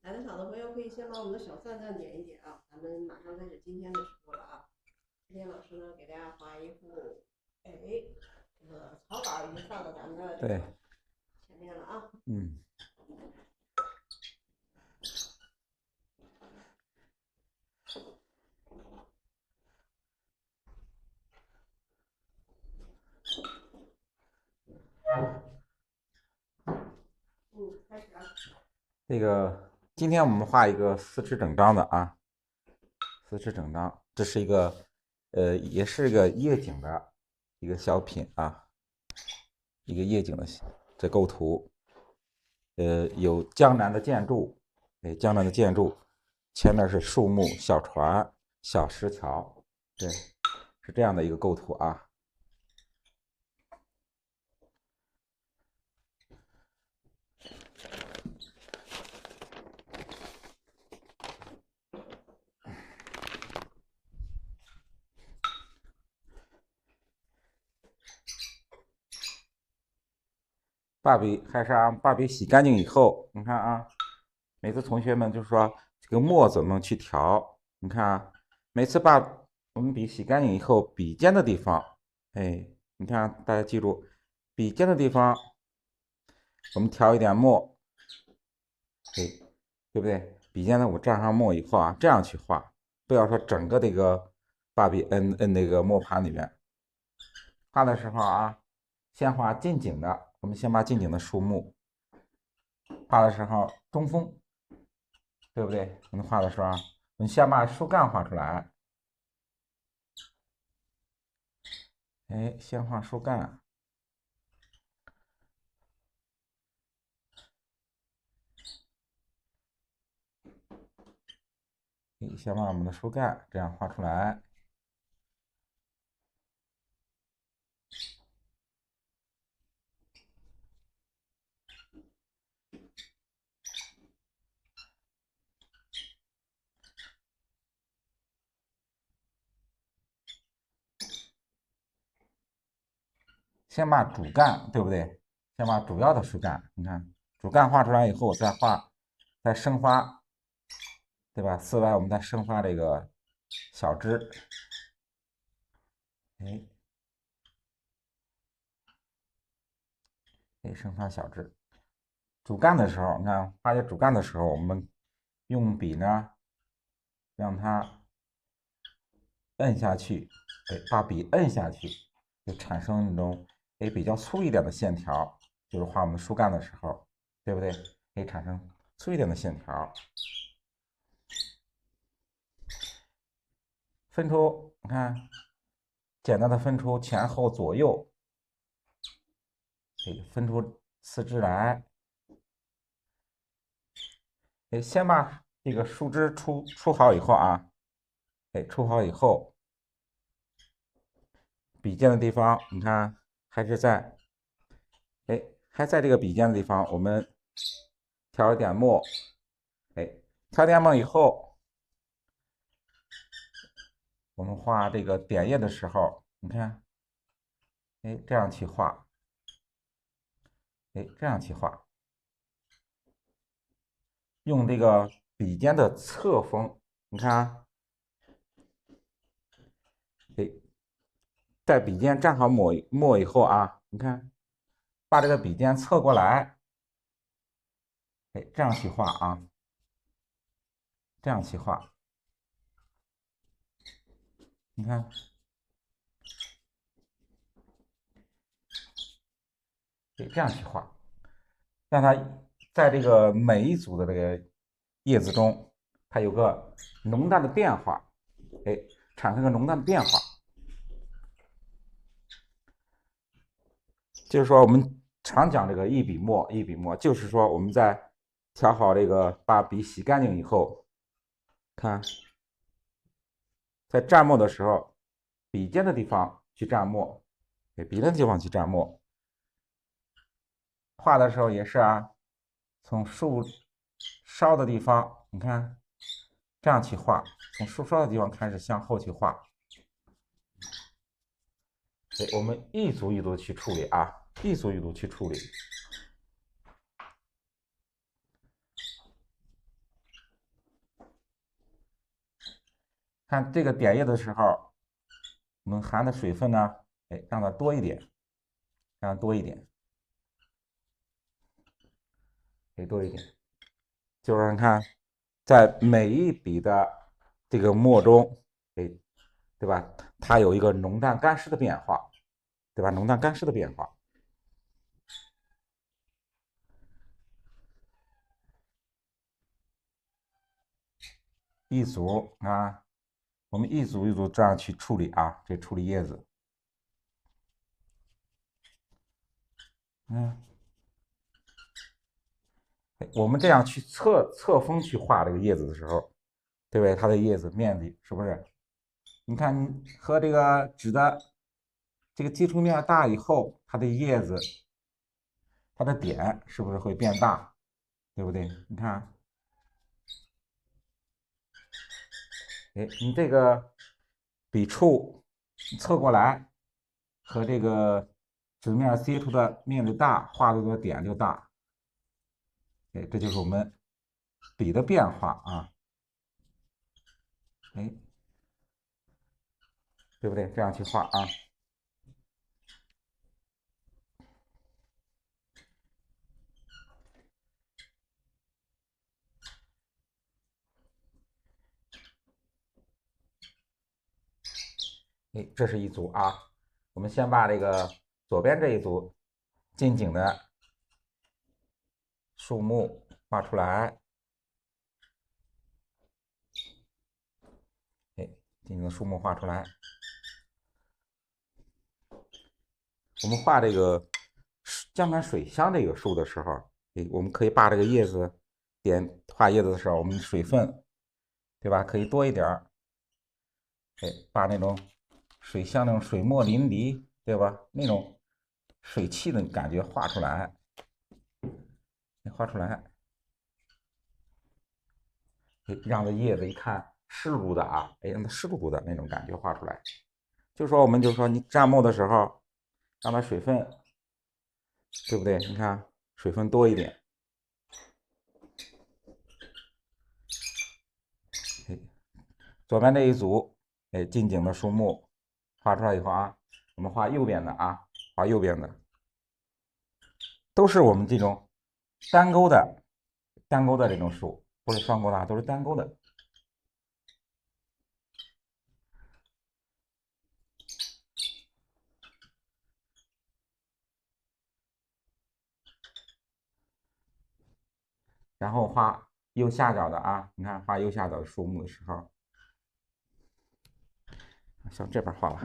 来的早的朋友可以先把我们的小赞赞点一点啊，咱们马上开始今天的直播了啊。今天老师呢给大家画一幅，哎，这个草稿已经放到咱们的这对，个前面了啊。嗯，开始了。这个今天我们画一个四肢整张的啊，四肢整张，这是一个也是一个夜景的一个小品啊，一个夜景的这构图，有江南的建筑，江南的建筑，前面是树木、小船、小石桥，对，是这样的一个构图啊。把笔还是把笔洗干净以后，你看啊，每次同学们就说这个墨怎么去调？你看啊，每次把我们笔洗干净以后，笔尖的地方，哎，你看大家记住，笔尖的地方我们调一点墨，哎，对不对？笔尖呢，我蘸上墨以后啊，这样去画，不要说整个这个把笔摁那个墨盘里面。画的时候啊，先画近景的，我们先把近景的树木。画的时候中锋，对不对？我们画的时候，我们先把树干画出来，哎，先画树干，先把我们的树干这样画出来。先把主干，对不对？先把主要的树干，你看主干画出来以后，再生发，对吧？四外我们再生发这个小枝，哎，生发小枝。主干的时候，你看画这主干的时候，我们用笔呢，让它摁下去，哎，把笔摁下去，就产生那种比较粗一点的线条，就是画我们树干的时候，对不对？可以产生粗一点的线条，分出，你看，简单的分出前后左右，分出四肢来，先把这个树枝出好以后啊，出好以后，笔尖的地方，你看还是在，还在这个笔尖的地方，我们调一点墨，调点墨以后，我们画这个点叶的时候，你看，这样去画，这样去画，用这个笔尖的侧锋，你看啊，在笔尖蘸好墨以后啊，你看，把这个笔尖侧过来，这样去画啊，这样去画，你看，这样去画，让它在这个每一组的这个叶子中，它有个浓淡的变化，哎，产生个浓淡的变化。就是说，我们常讲这个一笔墨，一笔墨，就是说我们在调好这个把笔洗干净以后，看在蘸墨的时候，笔尖的地方去蘸墨，笔尖的地方去蘸墨。画的时候也是啊，从树梢的地方，你看这样去画，从树梢的地方开始向后去画。我们一组一组去处理啊，一组一组去处理。看这个点叶的时候，我们含的水分呢，哎，让它多一点，让它多一点，哎，多一点。就是你看，在每一笔的这个墨中，哎，对吧？它有一个浓淡干湿的变化，对吧？浓淡干湿的变化。一组啊，我们一组一组这样去处理啊，这处理叶子。我们这样去侧锋去画这个叶子的时候，对不对？它的叶子面积是不是？你看和这个纸的这个接触面大以后，它的叶子，它的点是不是会变大？对不对？你看，哎，你这个笔触侧过来和这个纸面接触的面积大，画的这个点就大。哎，这就是我们笔的变化啊。哎，对不对？这样去画啊。哎，这是一组啊。我们先把这个左边这一组近景的树木画出来。哎，近景的树木画出来。我们画这个江南水乡这个树的时候，哎，我们可以把这个叶子画叶子的时候，我们水分，对吧？可以多一点儿。哎，把那种水乡那种水墨淋漓，对吧？那种水汽的感觉画出来，画出来。让这叶子一看湿漉漉的啊，哎，让它湿漉漉的那种感觉画出来。就是说，我们就说你蘸墨的时候，让它水分，对不对？你看水分多一点。哎，左边这一组，哎，近景的树木画出来以后啊，我们画右边的啊，画右边的，都是我们这种单钩的这种树，不是双钩的啊，都是单钩的。然后画右下角的啊，你看画右下角的树木的时候，像这边画了，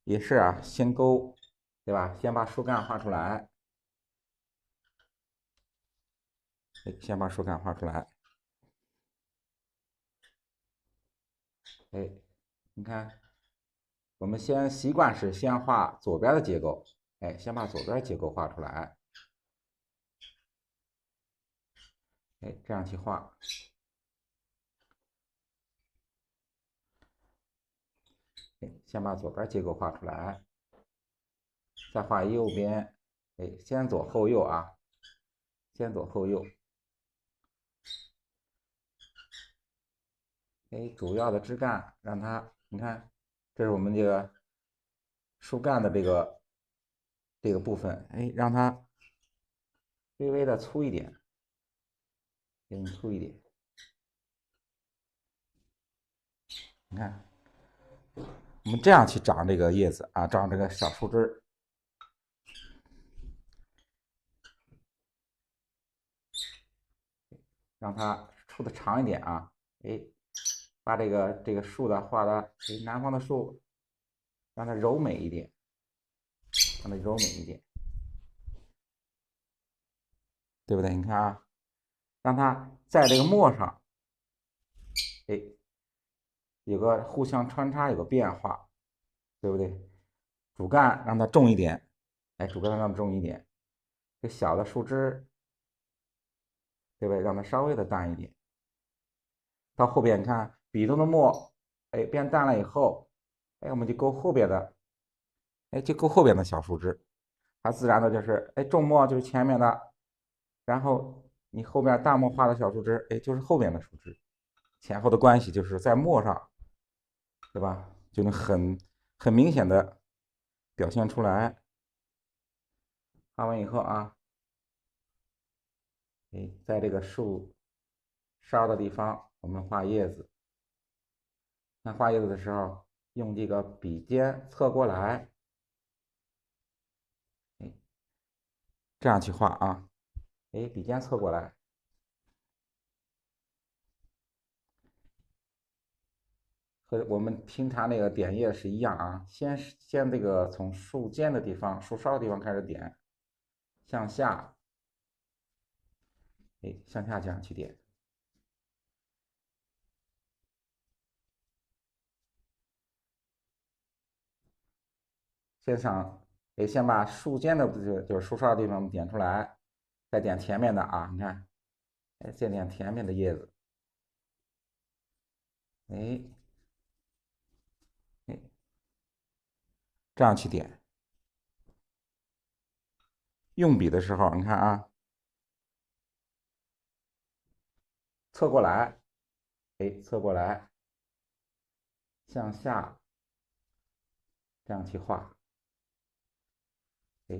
也是啊，先勾，对吧？先把树干画出来，先把树干画出来。哎，你看，我们习惯是先画左边的结构，哎，先把左边结构画出来，哎，这样去画。先把左边结构画出来，再画右边，哎，先左后右啊，先左后右。哎，主要的枝干让它，你看，这是我们这个树干的这个部分，哎，让它微微的粗一点，粗一点。你看，我们这样去长这个叶子啊，长这个小树枝，让它出的长一点啊，哎，把这个树的画的，哎，南方的树，让它柔美一点，让它柔美一点，对不对？你看啊，让它在这个墨上，哎，有个互相穿插，有个变化，对不对？主干让它重一点，哎，主干让它重一点，这小的树枝，对不对？让它稍微的淡一点。到后边你看笔中的墨，哎，变淡了以后，哎，我们就勾后边的，哎，就勾后边的小树枝，它自然的就是，哎，重墨就是前面的，然后你后边大墨画的小树枝，哎，就是后边的树枝，前后的关系，就是在墨上，对吧？就能很明显的表现出来。画完以后啊，在这个树梢的地方，我们画叶子。那画叶子的时候，用这个笔尖侧过来，这样去画啊。笔尖侧过来，和我们平常那个点叶是一样啊。先这个从树尖的地方、树梢的地方开始点，向下，向下这样去点。先把树尖的就是树梢的地方点出来，再点前面的啊。你看，再点前面的叶子，这样去点。用笔的时候，你看啊，侧过来，侧过来，向下，这样去画。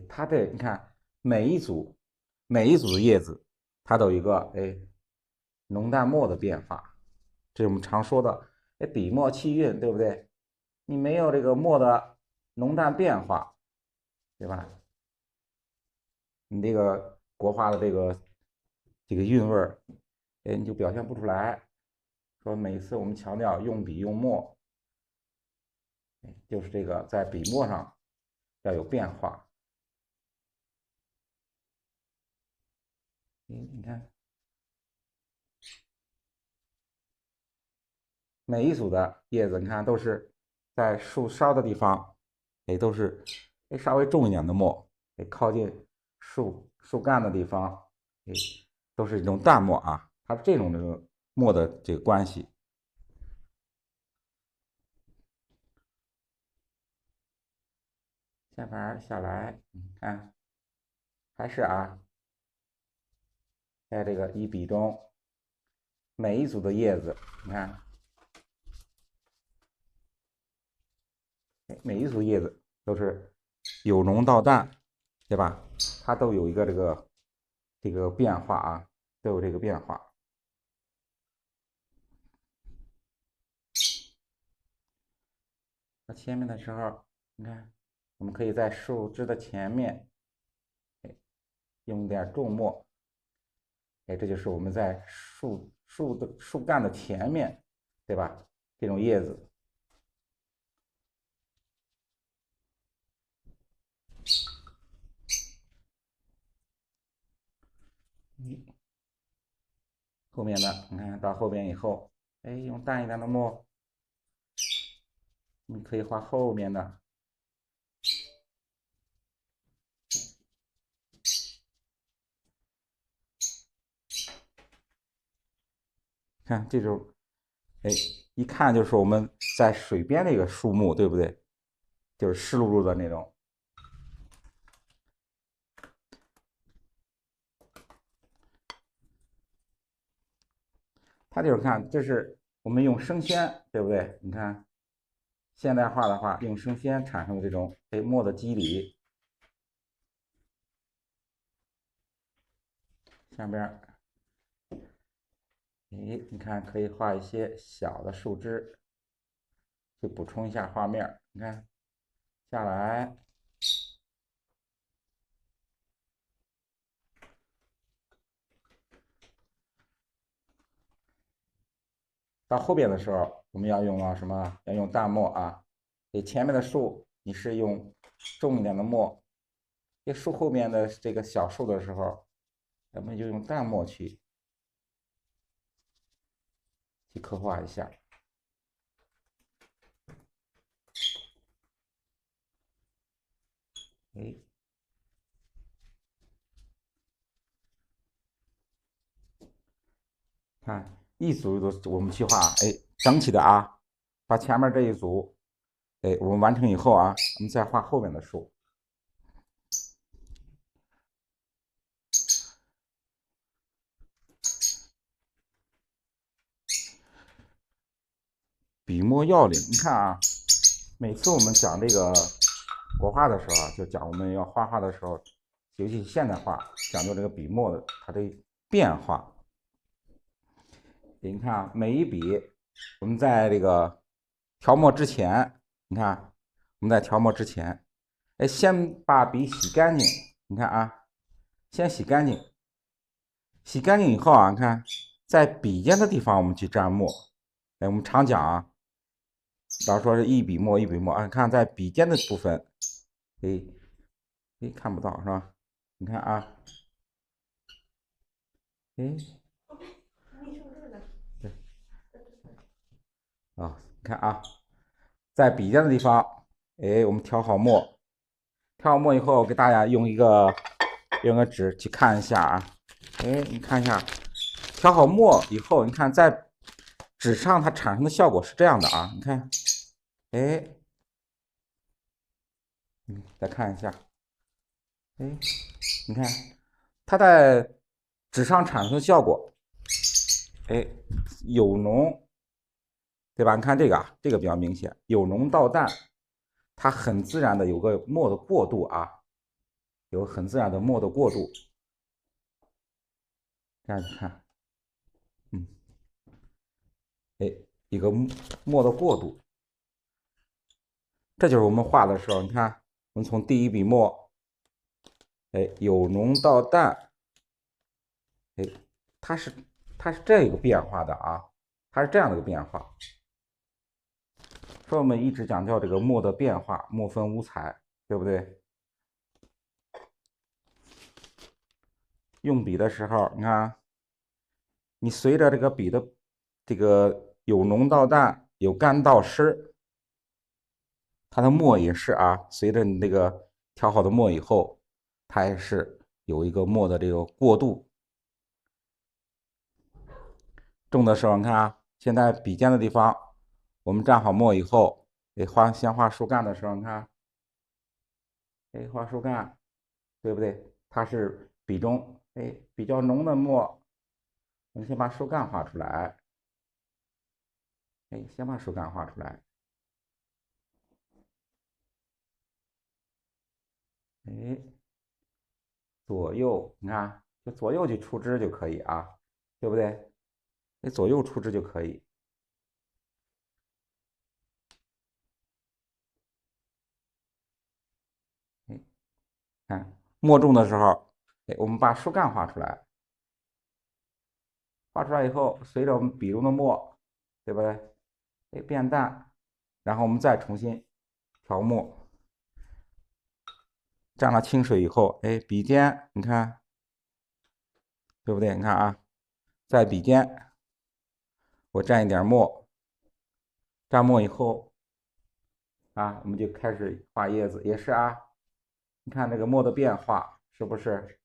它这你看每一组的叶子，它都有一个浓淡墨的变化，这是我们常说的笔墨气韵，对不对？你没有这个墨的浓淡变化，对吧？你这个国画的这个韵味儿，你就表现不出来。说每次我们强调用笔用墨，就是这个在笔墨上要有变化。你看每一组的叶子，你看都是在树梢的地方，都是稍微重一点的墨，靠近树干的地方，都是一种淡墨啊。它是这种墨的这个关系。下边下来，你看，还是啊，在这个一笔中，每一组的叶子，你看，每一组叶子都是由浓到淡，对吧？它都有一个这个变化啊，都有这个变化。那前面的时候，你看，我们可以在树枝的前面，用一点重墨，这就是我们在树干的前面，对吧？这种叶子，后面的你看到后边以后，用淡一点的墨，你可以画后面的。看这种，一看就是我们在水边的一个树木，对不对？就是湿漉漉的那种。它就是看，这是我们用生鲜，对不对？你看，现代化的话，用生鲜产生的这种墨的肌理。下边，你看可以画一些小的树枝，去补充一下画面。你看，下来。到后边的时候，我们要用到什么？要用淡墨啊。给前面的树，你是用重一点的墨；给树后面的这个小树的时候，咱们就用淡墨去刻画一下。看一组一组，我们去画，整体的啊，把前面这一组，我们完成以后啊，我们再画后面的树。笔墨要领。你看啊，每次我们讲这个国画的时候啊，就讲我们要画画的时候，尤其是现代画，讲究这个笔墨的它的变化。你看啊，每一笔我们在这个调墨之前，你看我们在调墨之前，哎，先把笔洗干净。你看啊，先洗干净，洗干净以后啊，你看在笔尖的地方我们去蘸墨。哎，我们常讲啊，老说是一笔墨一笔墨啊，你看在笔尖的部分，哎，看不到是吧？你看啊，哎，对啊，你看啊，在笔尖的地方，哎，我们调好墨，调好墨以后，给大家用个纸去看一下啊，哎，你看一下，调好墨以后，你看在纸上它产生的效果是这样的啊，你看，哎，再看一下，哎，你看它在纸上产生的效果，哎，有浓，对吧？你看这个啊，这个比较明显，有浓到淡，它很自然的有个墨的过渡啊，有很自然的墨的过渡。这样子看，哎，一个墨的过渡，这就是我们画的时候，你看，我们从第一笔墨，哎，有浓到淡，哎，它是这个变化的啊，它是这样的一个变化。说我们一直讲究这个墨的变化，墨分五彩，对不对？用笔的时候，你看，你随着这个笔的这个由浓到淡，由干到湿，它的墨也是啊，随着你这个调好的墨以后，它也是有一个墨的这个过渡。重的时候，你看啊，现在笔尖的地方，我们蘸好墨以后，先画树干的时候，你看，哎，画树干，对不对？它是笔中比较浓的墨，我们先把树干画出来，先把树干画出来，哎，左右，你看，就左右去出枝就可以啊，对不对？左右出枝就可以。看墨重的时候，我们把树干画出来，画出来以后，随着我们笔中的墨，对不对？变淡，然后我们再重新调墨，蘸了清水以后，笔尖你看，对不对？你看啊，在笔尖我蘸一点墨，蘸墨以后啊，我们就开始画叶子，也是啊，你看这个墨的变化是不是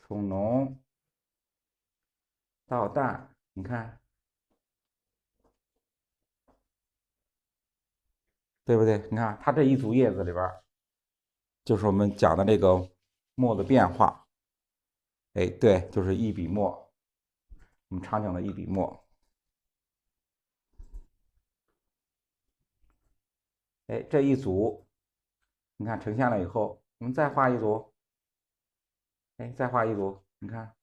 从浓到淡？你看对不对？你看它这一组叶子里边，就是我们讲的这个墨的变化。对，就是一笔墨，我们常讲的一笔墨。这一组，你看呈现了以后，我们再画一组，再画一组，你看，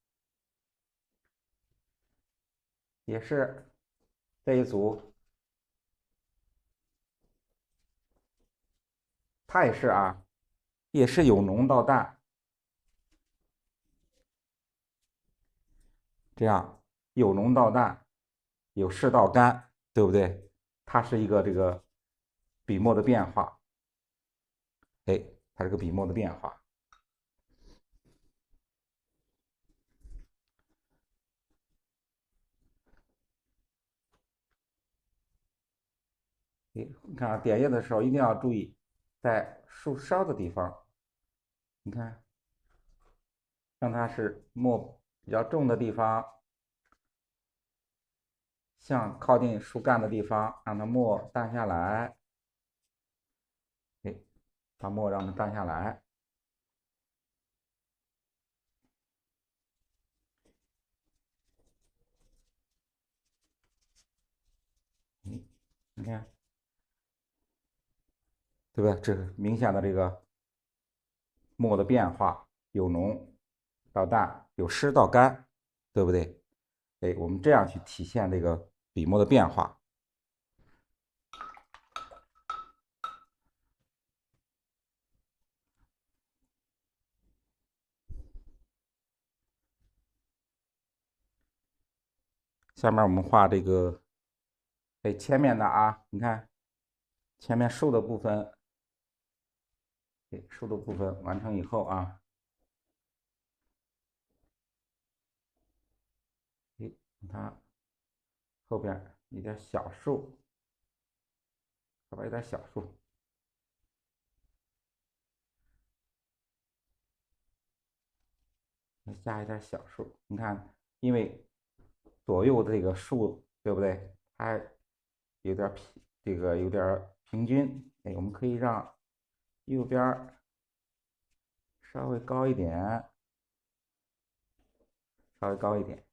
也是这一组，它也是啊，也是由浓到淡，这样由浓到淡，由湿到干，对不对？它是一个这个笔墨的变化，它是个笔墨的变化。你看啊，点叶的时候一定要注意，在树梢的地方，你看，让它是墨比较重的地方，像靠近树干的地方，让它墨淡下来，把墨让它淡下来。看，对不对？这是明显的这个墨的变化，由浓到淡，由湿到干，对不对？哎，我们这样去体现这个笔墨的变化。下面我们画这个，哎，前面的啊，你看前面竖的部分，哎，竖的部分完成以后啊，哎，它后边一点小竖，后边有点小竖，加一点小竖。你看，因为左右这个竖，对不对？它有点这个有点平均。哎，我们可以让右边稍微高一点，稍微高一点。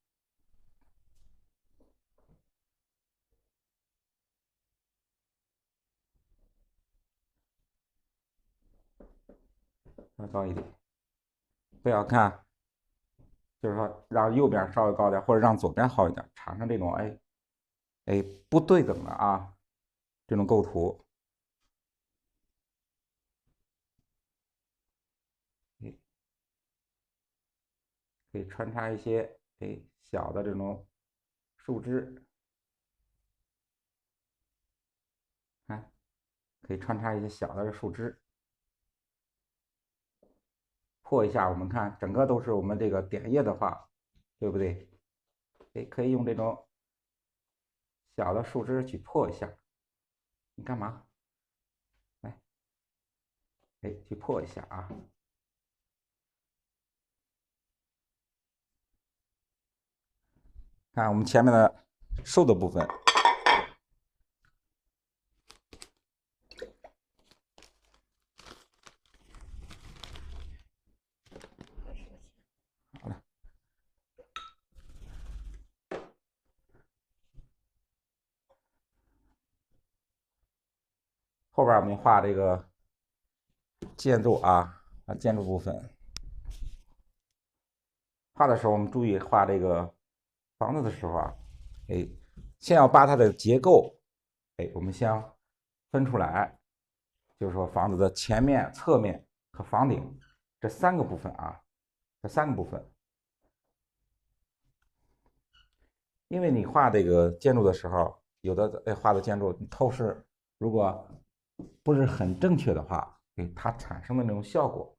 稍微高一点，不要看，就是说让右边稍微高点，或者让左边好一点，产生这种不对等的啊这种构图。可以穿插一些小的这种树枝，看，可以穿插一些小的树枝，破一下。我们看整个都是我们这个点叶的话，对不对？可以用这种小的树枝去破一下。你干嘛？来，去破一下啊！看我们前面的竖的部分，好了，后边我们画这个建筑啊，建筑部分。画的时候，我们注意画这个房子的时候啊，先要把它的结构，我们先分出来，就是说房子的前面、侧面和房顶这三个部分啊，这三个部分。因为你画这个建筑的时候，有的画的建筑透视如果不是很正确的话，它产生的那种效果，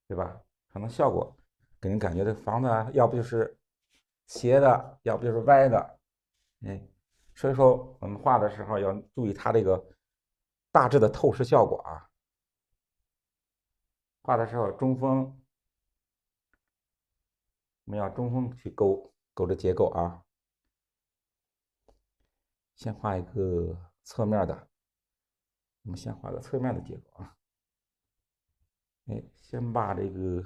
对吧？可能效果给人感觉这房子啊，要不就是斜的，要不就是歪的，所以说我们画的时候要注意它这个大致的透视效果啊。画的时候中锋，我们要中锋去勾这结构啊。先画一个侧面的，我们先画个侧面的结构啊。先把这个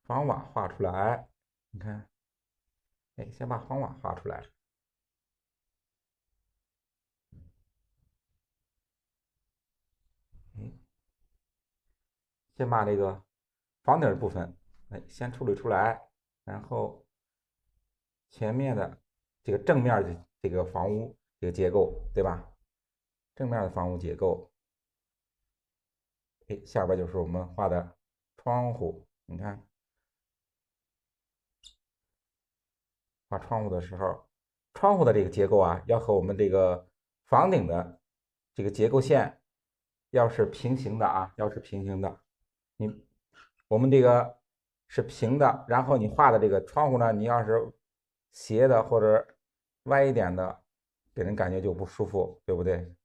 房瓦画出来，你看，先把房瓦画出来。先把这个房顶部分，先处理出来，然后前面的这个正面的这个房屋这个结构，对吧？正面的房屋结构，下边就是我们画的窗户，你看，画窗户的时候，窗户的这个结构啊，要和我们这个房顶的这个结构线要是平行的啊，要是平行的，我们这个是平的，然后你画的这个窗户呢，你要是斜的或者歪一点的，给人感觉就不舒服，对不对？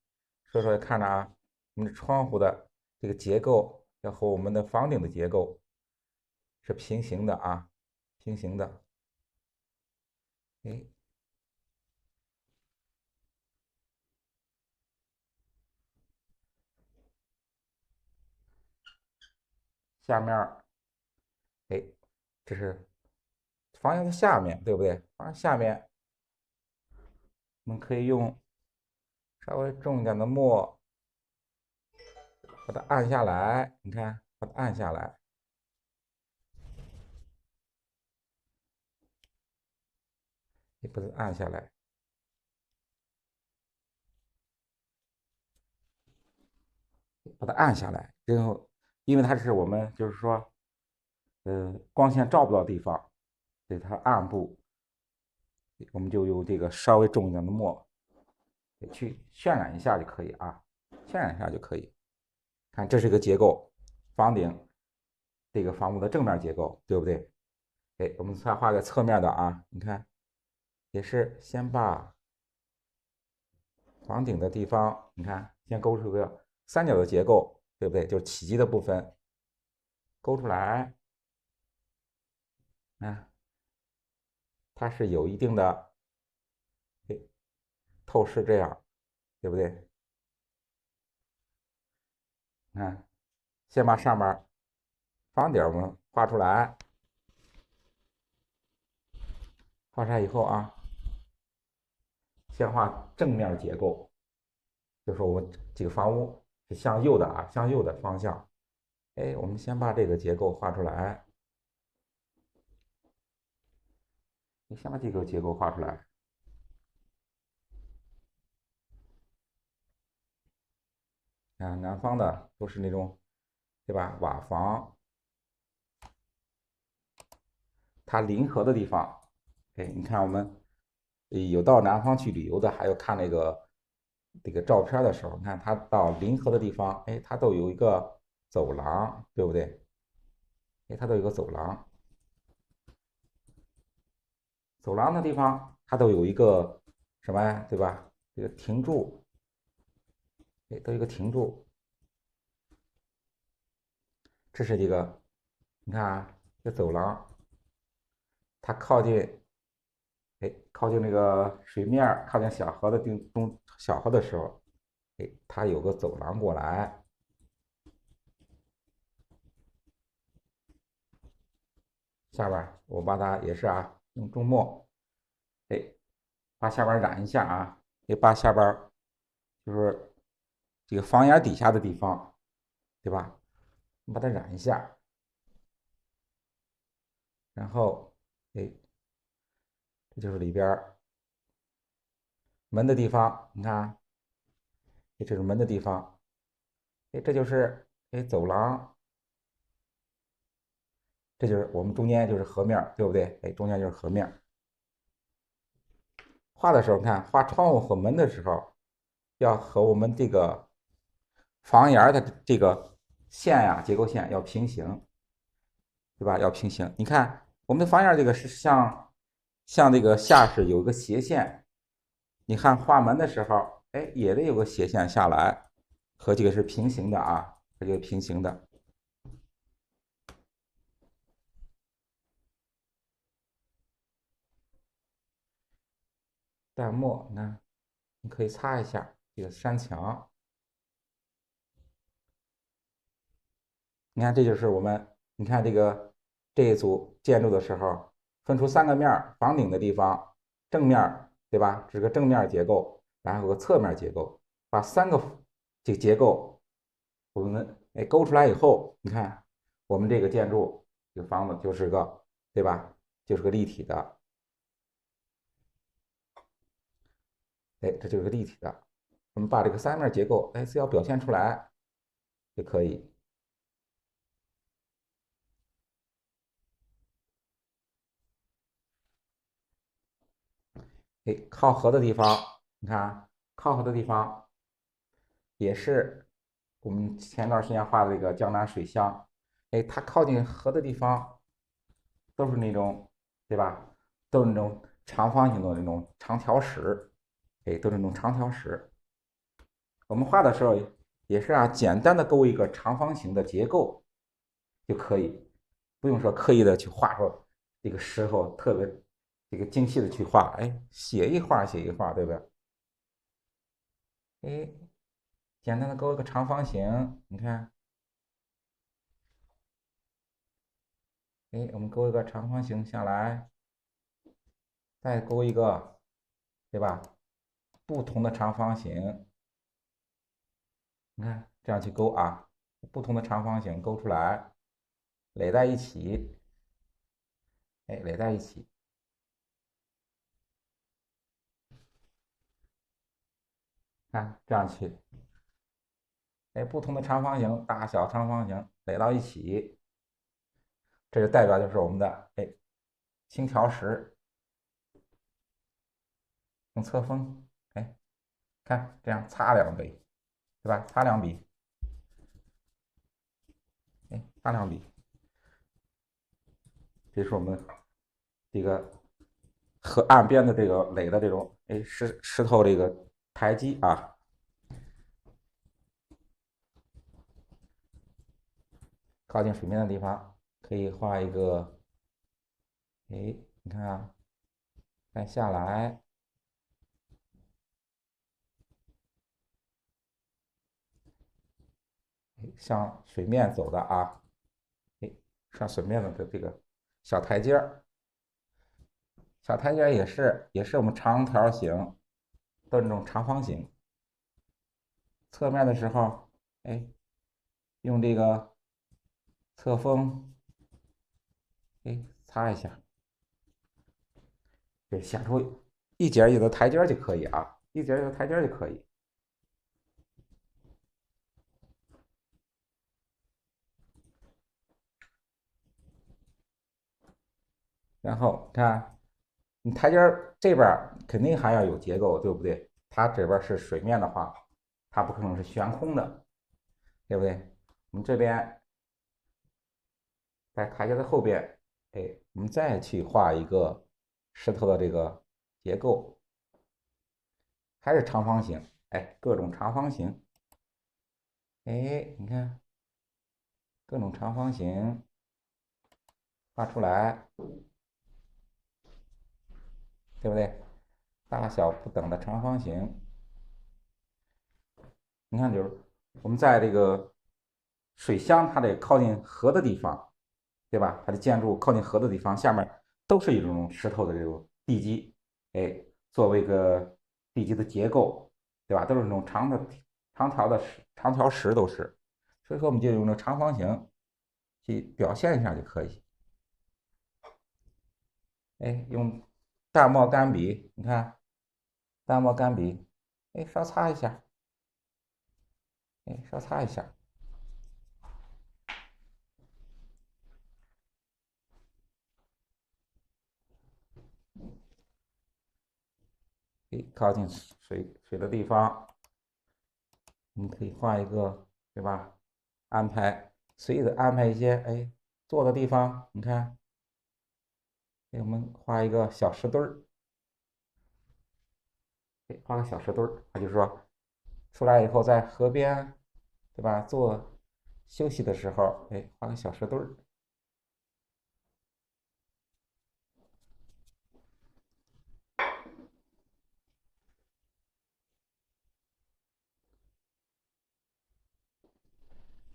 所以说看着啊，我们的窗户的这个结构要和我们的房顶的结构是平行的啊，平行的。下面这是房檐的下面，对不对？房檐下面我们可以用稍微重一点的墨把它按下来，你看，把它按下来。也把它按下来，把它按下来，然后因为它是我们就是说，光线照不到地方，所以它暗部，我们就用这个稍微重一点的墨去渲染一下就可以啊，渲染一下就可以。看，这是个结构，房顶这个房屋的正面结构，对不对？哎，我们再画个侧面的啊，你看，也是先把房顶的地方，你看，先勾出个三角的结构，对不对？就是起基的部分，勾出来，啊，它是有一定的透视，这样，对不对？看，先把上面房顶我们画出来，画出来以后啊，先画正面结构，就说我们这个房屋是向右的啊，向右的方向。哎，我们先把这个结构画出来，你先把这个结构画出来。啊，南方的都是那种，对吧？瓦房，它临河的地方，哎，你看我们有到南方去旅游的，还有看这个照片的时候，你看它到临河的地方，哎，它都有一个走廊，对不对？哎，它都有一个走廊，走廊的地方它都有一个什么呀，对吧？这个停柱，哎，都有一个停柱，这是这个，你看啊，这走廊，它靠近，哎，靠近那个水面，靠近小河的小河的时候，哎，它有个走廊过来，下边我把它也是啊，用重墨，哎，把下边染一下啊，也把下边就是这个房檐底下的地方，对吧？把它染一下，然后，哎，这就是里边门的地方，你看啊，哎，这是门的地方，哎，这就是哎走廊，这就是我们中间就是河面，对不对？哎，中间就是河面。画的时候，看画窗户和门的时候，要和我们这个房檐的这个线呀，结构线要平行，对吧？要平行。你看我们的房檐这个是像这个下是有一个斜线，你看画门的时候，哎，也得有个斜线下来，和这个是平行的啊，和这个平行的。淡墨，你看，你可以擦一下这个山墙。你看，这就是我们，你看这一组建筑的时候，分出三个面房顶的地方，正面对吧？这是个正面结构，然后有个侧面结构，把三个这个结构，我们勾出来以后，你看我们这个建筑这个房子就是个对吧？就是个立体的，哎，这就是个立体的。我们把这个三面结构，哎，只要表现出来就可以。哎，靠河的地方，你看靠河的地方也是我们前段时间画的这个江南水乡，哎，它靠近河的地方都是那种，对吧？都是那种长方形的那种长条石，哎，都是那种长条石。我们画的时候也是啊，简单的勾一个长方形的结构就可以，不用说刻意的去画出这个石头特别这个精细的去画，哎，写一画写一画，对不对？哎，简单的勾一个长方形，你看，哎，我们勾一个长方形下来，再勾一个，对吧？不同的长方形，你看这样去勾啊，不同的长方形勾出来，垒在一起，哎，垒在一起，看这样去，哎，不同的长方形，大小长方形垒到一起，这就代表就是我们的哎星条石，用侧锋，哎，看这样擦两笔，对吧？擦两笔，哎，擦两笔，这是我们这个河岸边的这个垒的这种哎石头这个台基啊。靠近水面的地方可以画一个，哎，你看啊，再下来，向水面走的啊，哎，上水面的这个小台阶儿，小台阶儿也是我们长条形的那种长方形，侧面的时候，哎，用这个侧锋，哎，擦一下，对，显出一节一个台阶就可以啊，一节一个台阶就可以。然后看，你台阶这边肯定还要有结构，对不对？它这边是水面的话，它不可能是悬空的，对不对？我们这边在台阶的后边，哎，我们再去画一个石头的这个结构，还是长方形，哎，各种长方形，哎，你看各种长方形画出来，对不对？大小不等的长方形，你看就是我们在这个水乡，它得靠近河的地方，对吧？它的建筑靠近河的地方，下面都是一种石头的这种地基，哎，作为一个地基的结构，对吧？都是那种长条石都是，所以说我们就用这长方形去表现一下就可以。哎，用淡墨干笔，你看淡墨干笔，哎，稍擦一下，哎，稍擦一下。靠近水的地方，我们可以画一个，对吧？安排随意的安排一些，哎，坐的地方，你看，给我们画一个小石墩儿，画个小石墩儿，他就说出来以后在河边，对吧？做休息的时候，哎，画个小石墩儿，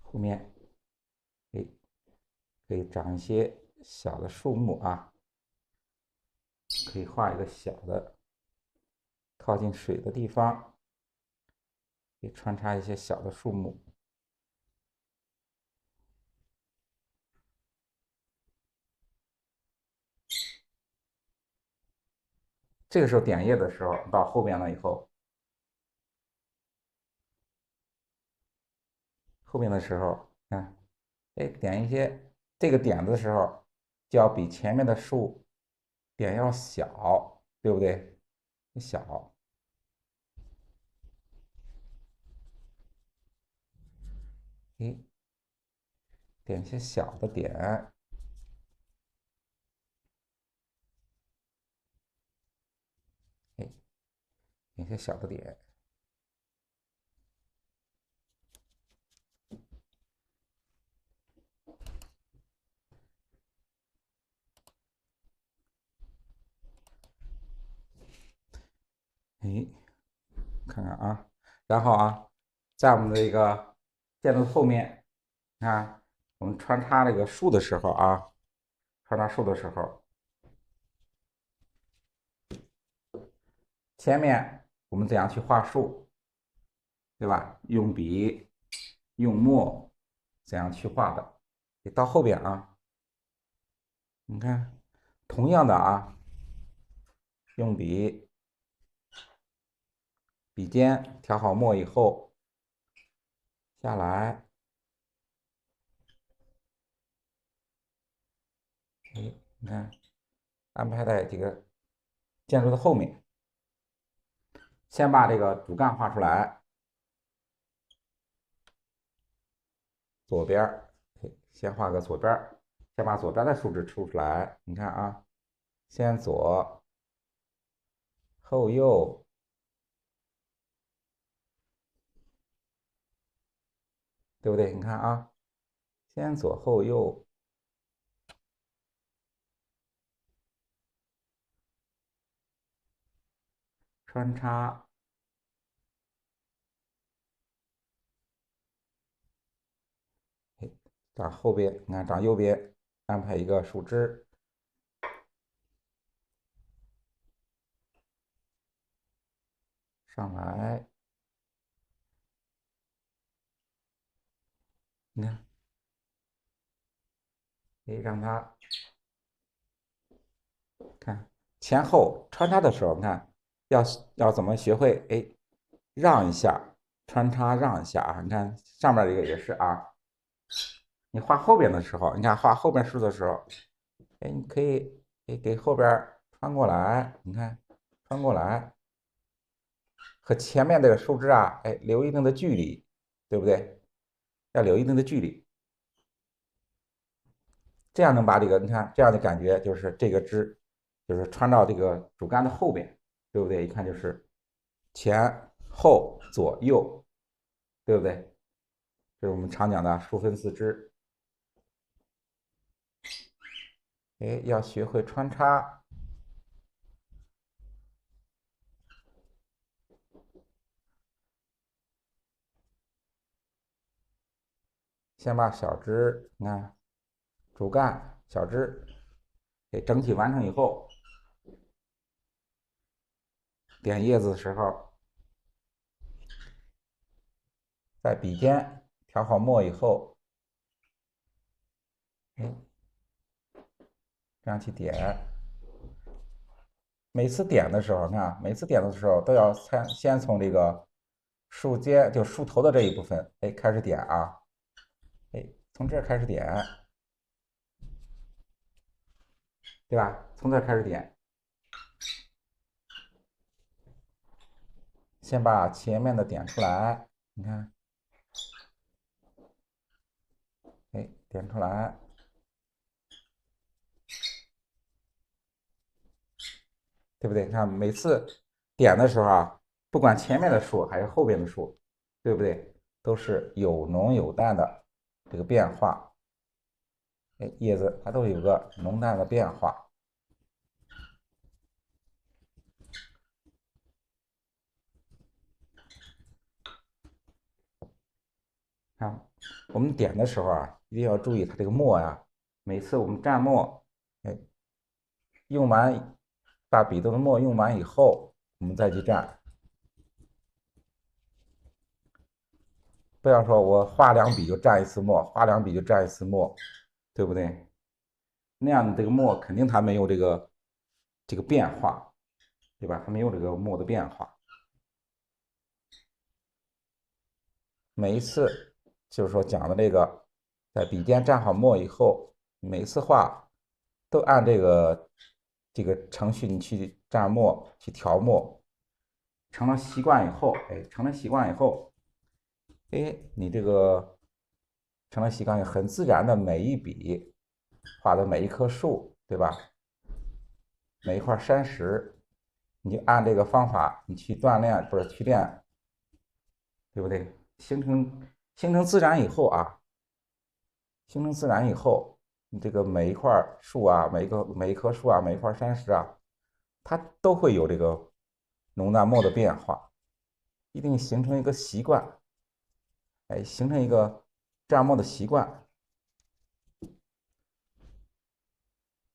后面，哎，可以长一些小的树木啊，可以画一个小的，靠近水的地方，可以穿插一些小的树木。这个时候点液的时候，到后边了以后，后面的时候，看，哎，点一些这个点子的时候，就要比前面的树点要小，对不对？小，哎，点一些小的点，哎，点一些小的点，哎，看看啊，然后啊，在我们的这个建筑后面，看我们穿插这个树的时候啊，穿插树的时候，前面我们怎样去画树，对吧？用笔、用墨怎样去画的？到后边啊，你看，同样的啊，用笔，笔尖调好墨以后，下来，哎，你看，安排在这个建筑的后面，先把这个主干画出来，左边先画个左边先把左边的数值出来。你看啊，先左后右，对不对？你看啊，先左后右，穿插，哎，长后边，你看长右边安排一个树枝，上来，你看，哎，让它看前后穿插的时候，你看要怎么学会？哎，让一下，穿插让一下啊！你看上面这个也是啊。你画后边的时候，你看画后边树的时候，哎，你可以给后边穿过来，你看穿过来，和前面这个树枝啊，哎，留一定的距离，对不对？要留一定的距离，这样能把这个你看这样的感觉就是这个枝就是穿到这个主干的后边，对不对？一看就是前后左右，对不对？这是我们常讲的树分四枝。哎，要学会穿插，先把小枝，你看主干、小枝给整体完成以后，点叶子的时候，在笔尖调好墨以后，哎，这样去点。每次点的时候，看每次点的时候都要先从这个树尖，就树头的这一部分，哎，开始点啊，哎，从这儿开始点，对吧？从这儿开始点，先把前面的点出来，你看，哎，点出来，对不对？你看每次点的时候啊，不管前面的树还是后边的树，对不对？都是有浓有淡的这个变化，哎，叶子它都有个浓淡的变化。啊，我们点的时候啊，一定要注意它这个墨呀。每次我们蘸墨，哎，用完把笔头的墨用完以后，我们再去蘸，不要说我画两笔就蘸一次墨，画两笔就蘸一次墨，对不对？那样这个墨肯定它没有这个变化，对吧？它没有这个墨的变化。每一次就是说讲的这个，在笔尖蘸好墨以后，每次画都按这个程序你去蘸墨去调墨，成了习惯以后，哎，成了习惯以后，哎，你这个成了习惯，很自然的每一笔画的每一棵树，对吧？每一块山石，你就按这个方法你去锻炼，不是去练，对不对？形成自然以后啊，形成自然以后，你这个每一块树啊，每一棵树啊，每一块山石啊，它都会有这个浓淡墨的变化，一定形成一个习惯，哎，形成一个蘸墨的习惯，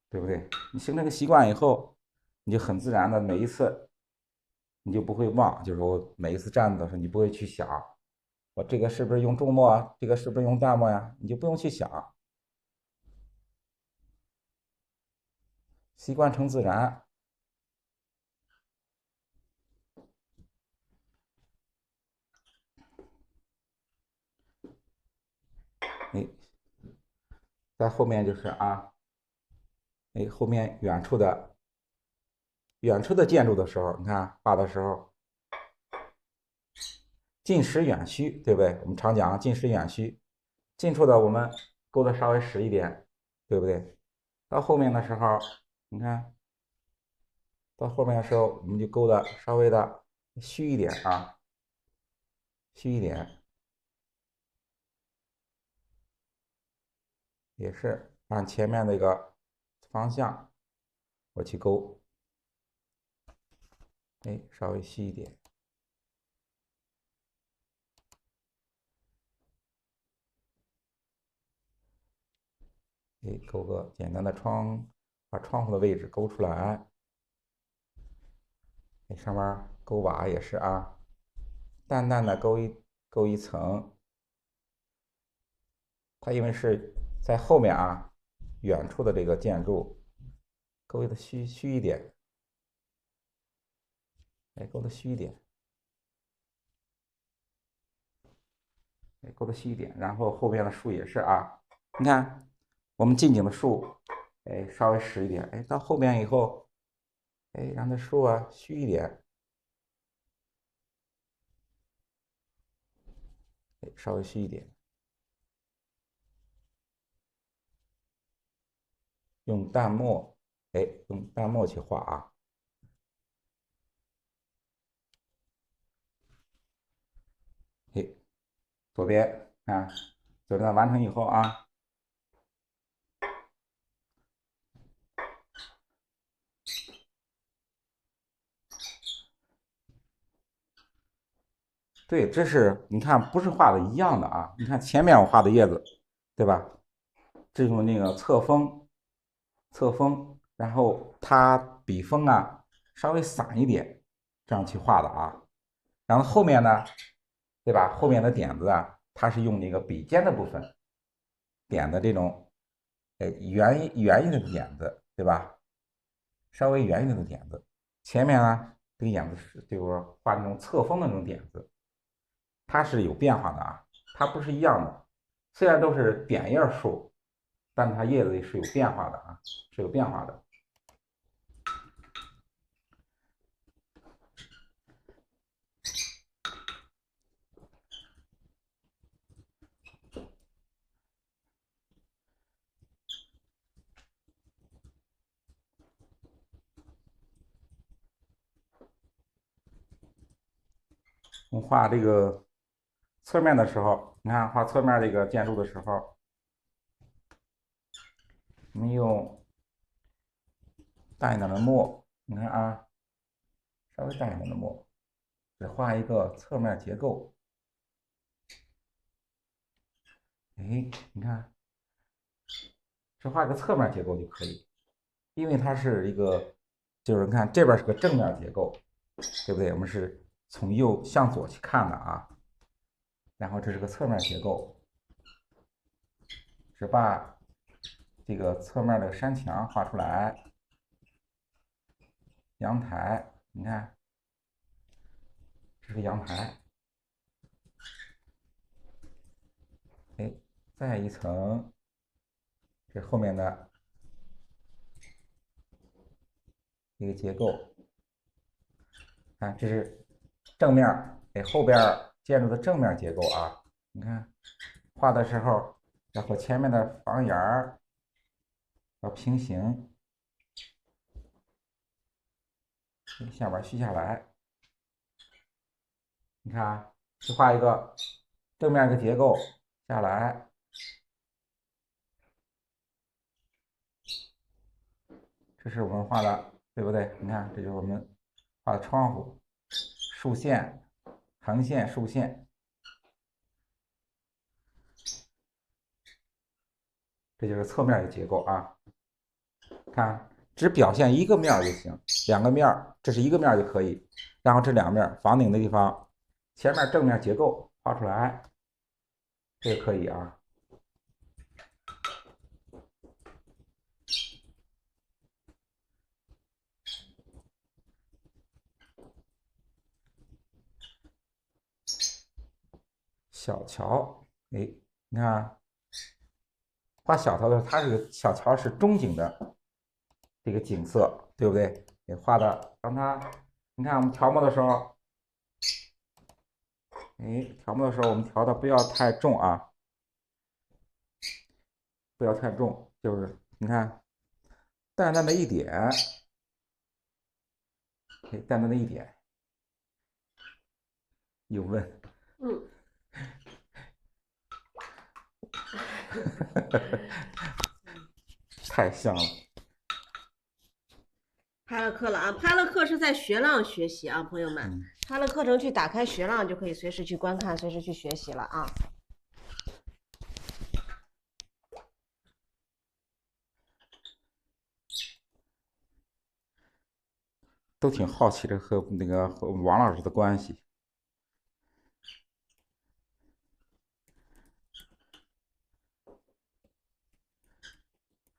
对不对？你形成一个习惯以后，你就很自然的每一次你就不会忘，就是我每一次站的时候，你不会去想，我这个是不是用重墨啊？这个是不是用淡墨呀？你就不用去想，习惯成自然。哎，在后面就是啊，哎，后面远处的建筑的时候，你看画的时候，近实远虚，对不对？我们常讲近实远虚，近处的我们勾的稍微实一点，对不对？到后面的时候，你看到后面的时候，我们就勾的稍微的虚一点啊，虚一点，也是按前面那个方向我去勾，哎，稍微虚一点。哎，勾个简单的窗，把窗户的位置勾出来。哎，上面勾瓦也是啊，淡淡的勾一层。它因为是在后面啊，远处的这个建筑，勾的虚一点，哎，勾的虚一点，哎，勾的虚一点。然后后边的树也是啊，你看我们近景的树，哎，稍微实一点，哎，到后边以后，哎，让它树啊虚一点，哎，稍微虚一点，用淡墨，哎，用淡墨去画啊，哎，左边啊，左边完成以后啊，对，这是你看不是画的一样的啊，你看前面我画的叶子，对吧？这种那个侧锋，然后它笔锋啊稍微散一点，这样去画的啊。然后后面呢，对吧？后面的点子啊，它是用那个笔尖的部分点的这种，圆一点的点子，对吧？稍微圆一点的点子。前面呢，这个点子是就是画那种侧锋的那种点子，它是有变化的啊，它不是一样的。虽然都是点叶树，但它叶子是有变化的啊，是有变化的。我们画这个侧面的时候，你看画侧面这个建筑的时候，我们用淡一点的墨，你看啊，稍微淡一点的墨，只画一个侧面结构。哎，你看，只画个侧面结构就可以，因为它是一个，就是你看这边是个正面结构，对不对？我们是从右向左去看的啊，然后这是个侧面结构，只把这个侧面的山墙画出来，阳台，你看，这是阳台，哎，再一层，这后面的一个结构，看这是正面，哎，后边建筑的正面结构啊，你看画的时候，然后前面的房檐儿要平行，下边续下来，你看啊，就画一个正面一个结构下来，这是我们画的，对不对？你看，这就是我们画的窗户，竖线、横线、竖线，这就是侧面的结构啊。看只表现一个面就行，两个面这是一个面就可以。然后这两面房顶的地方，前面正面结构画出来，这个可以啊。小桥，哎，你看画小桥的时候，它这个小桥是中景的这个景色，对不对？给画的让它，你看我们调墨的时候，哎，调墨的时候我们调的不要太重啊，不要太重，就是你看淡淡的一点，哎，淡淡的一点，有问，嗯，太像了。拍了课了啊！拍了课是在学浪学习啊，朋友们，拍了课程去打开学浪就可以随时去观看，随时去学习了啊。都挺好奇的和那个和王老师的关系。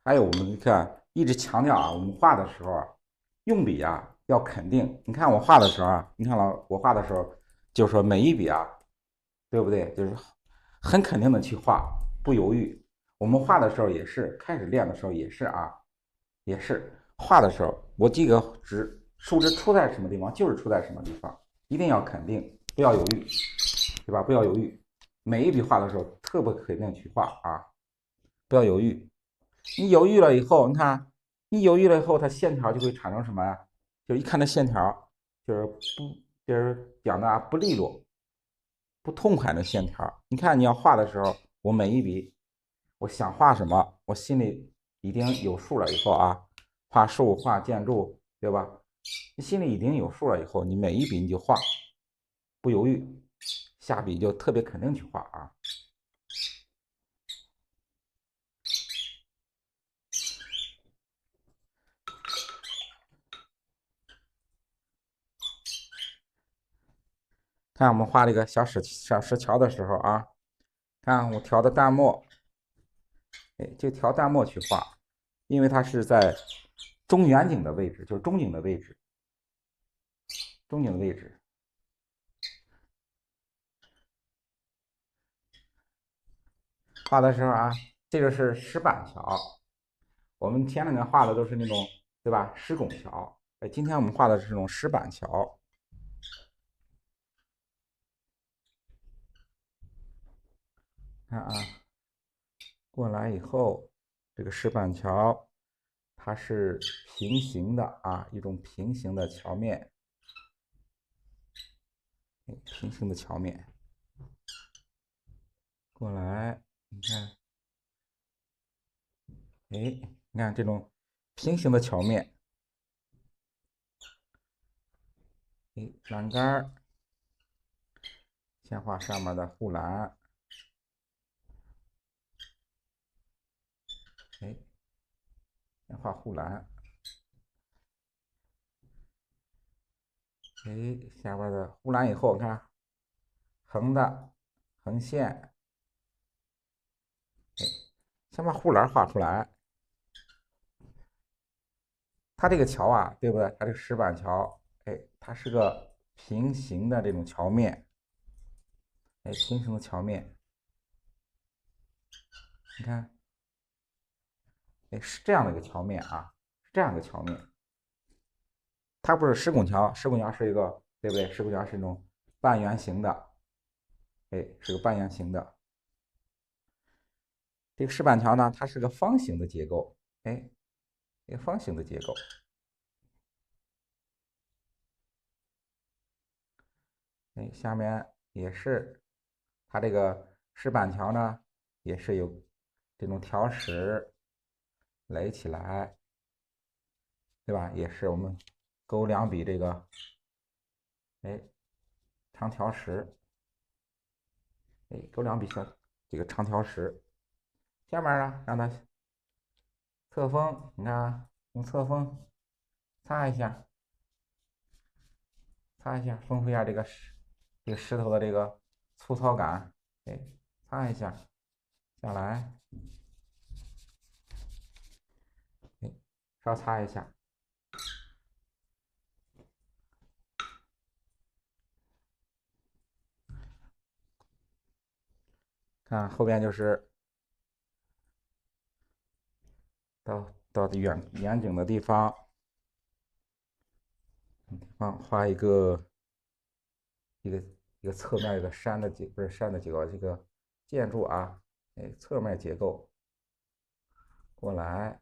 还有我们看一直强调啊，我们画的时候啊，用笔啊要肯定。你看我画的时候啊，你看我画的时候，就是说每一笔啊，对不对？就是很肯定的去画，不犹豫。我们画的时候也是，开始练的时候也是啊，也是画的时候，我这个树枝出在什么地方就是出在什么地方，一定要肯定，不要犹豫，对吧？不要犹豫，每一笔画的时候特别肯定去画啊，不要犹豫。你犹豫了以后，你看，你犹豫了以后，它线条就会产生什么呀？就一看这线条，就是不，就是讲的不利落、不痛快的线条。你看你要画的时候，我每一笔，我想画什么，我心里已经有数了。以后啊，画树、画建筑，对吧？你心里已经有数了以后，你每一笔你就画，不犹豫，下笔就特别肯定去画啊。看我们画这个小石桥的时候啊，看我调的淡墨，哎，就调淡墨去画，因为它是在中远景的位置，就是中景的位置，中景的位置。画的时候啊，这个是石板桥，我们前两年画的都是那种，对吧？石拱桥，哎，今天我们画的是这种石板桥。看啊，过来以后，这个石板桥它是平行的啊，一种平行的桥面，平行的桥面。过来，你看，哎，你看这种平行的桥面，哎，栏杆先画上面的护栏，哎，先画护栏，哎，下边的护栏以后，看横的横线，哎，先把护栏画出来。它这个桥啊，对不对？它这个石板桥，哎，它是个平行的这种桥面，哎，平行的桥面，你看，哎，是这样的一个桥面啊，是这样的桥面。它不是石拱桥，石拱桥是一个，对不对？石拱桥是那种半圆形的，哎，是个半圆形的。这个石板桥呢，它是个方形的结构，哎，一个方形的结构。哎，下面也是，它这个石板桥呢，也是有这种条石垒起来，对吧？也是我们勾两笔这个，哎，长条石，哎，勾两笔小这个长条石。下面呢，让它侧锋，你看用侧锋擦一下，擦一下，丰富一下这个石头的这个粗糙感。哎，擦一下，下来，哎，稍擦一下。看后边就是到远景的地方，画一个侧面一个山的不是山的结构，这个建筑啊，哎，侧面结构过来，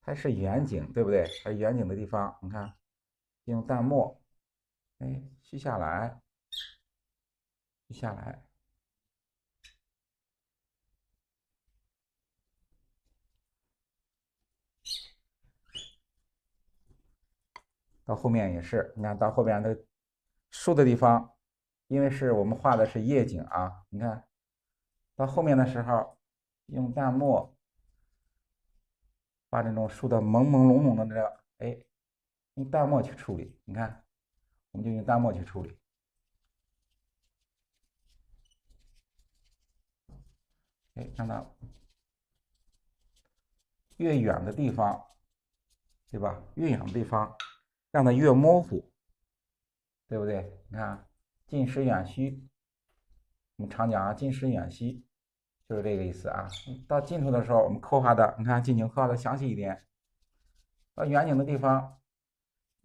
还是远景，对不对？还是远景的地方，你看，用淡墨，哎，虚下来，虚下来。到后面也是，你看到后边的树的地方，因为是我们画的是夜景啊，你看到后面的时候，用淡墨把这种树的朦朦胧胧的这个，哎，用淡墨去处理，你看，我们就用淡墨去处理，哎，看到越远的地方，对吧？越远的地方，让它越模糊，对不对？你看，近实远虚，我们常讲啊，近实远虚，就是这个意思啊。到近处的时候，我们刻画的，你看近景刻画的详细一点；到远景的地方，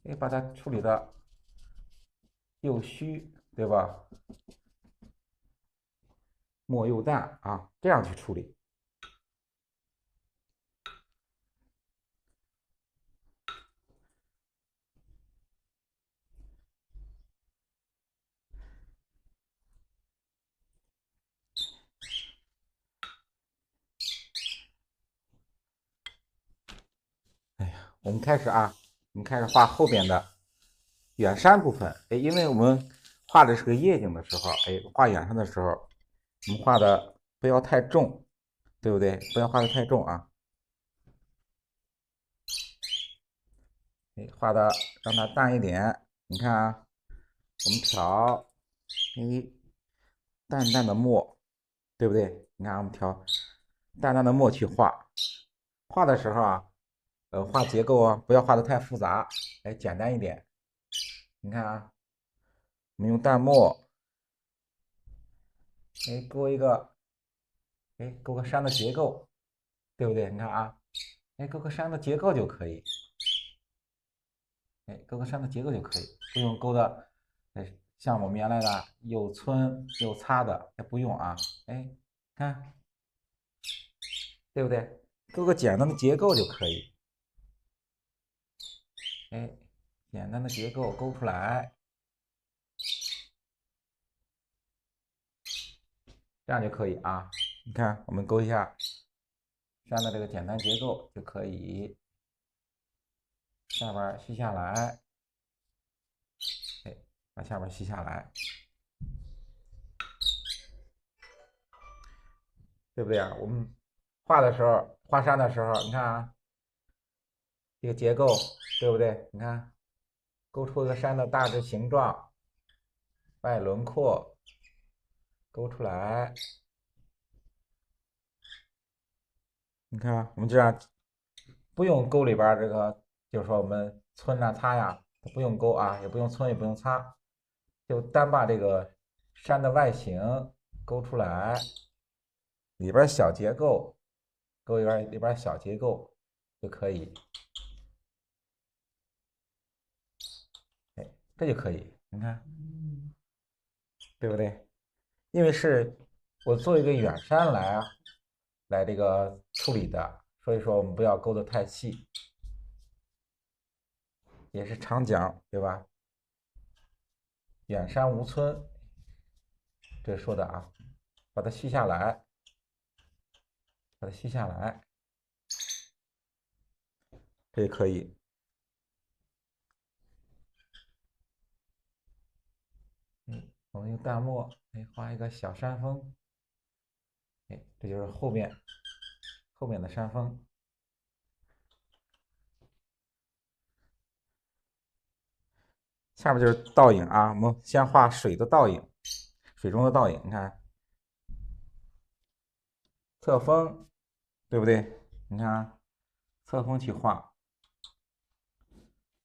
哎，把它处理的又虚，对吧？墨又淡啊，这样去处理。哎呀，我们开始啊，我们开始画后边的远山部分。哎，因为我们画的是个夜景的时候，哎，画远山的时候，我们画的不要太重，对不对？不要画的太重啊。哎，画的让它淡一点。你看啊，我们调，哎，淡淡的墨，对不对？你看我们调淡淡的墨去画，画的时候啊，画结构啊，不要画的太复杂，哎，简单一点。你看啊，我们用淡墨，哎，勾个山的结构，对不对？你看啊，哎，勾个山的结构就可以，哎，勾个山的结构就可以，不用勾的，哎，像我们原来的又皴又擦的，哎，不用啊，哎，看，对不对？勾个简单的结构就可以，哎，简单的结构勾出来，这样就可以啊。你看，我们勾一下山的这个简单结构就可以，下边虚下来，哎，把下边虚下来，对不对啊？我们画的时候，画山的时候，你看啊，这个结构，对不对？你看，勾出一个山的大致形状，外轮廓，勾出来。你看，我们这样不用勾里边这个，就是说我们皴啊擦呀，不用勾啊，也不用皴，也不用擦，就单把这个山的外形勾出来，里边小结构勾一边里边小结构就可以，哎，这就可以。你看，对不对？因为是我做一个远山来这个处理的，所以说我们不要勾得太细，也是常讲，对吧？远山无村，这说的啊，把它虚下来，把它虚下来，这也可以。我们用淡墨，画一个小山峰，这就是后面的山峰。下面就是倒影啊，我们先画水的倒影，水中的倒影，你看侧峰，对不对？你看侧峰去画，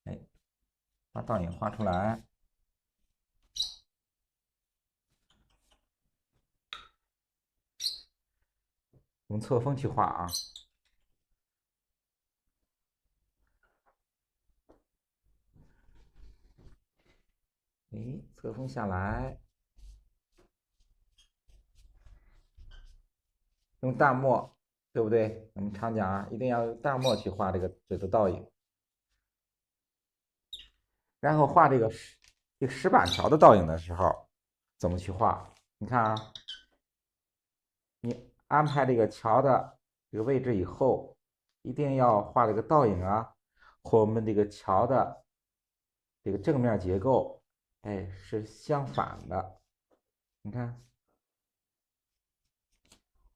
哎，把倒影画出来。用侧峰去画啊，哎，侧峰下来，用淡墨，对不对？我们常讲啊，一定要用淡墨去画这个水的倒影，然后画这个石板桥的倒影的时候，怎么去画？你看啊，你安排这个桥的这个位置以后，一定要画这个倒影啊，和我们这个桥的这个正面结构，哎，是相反的。你看，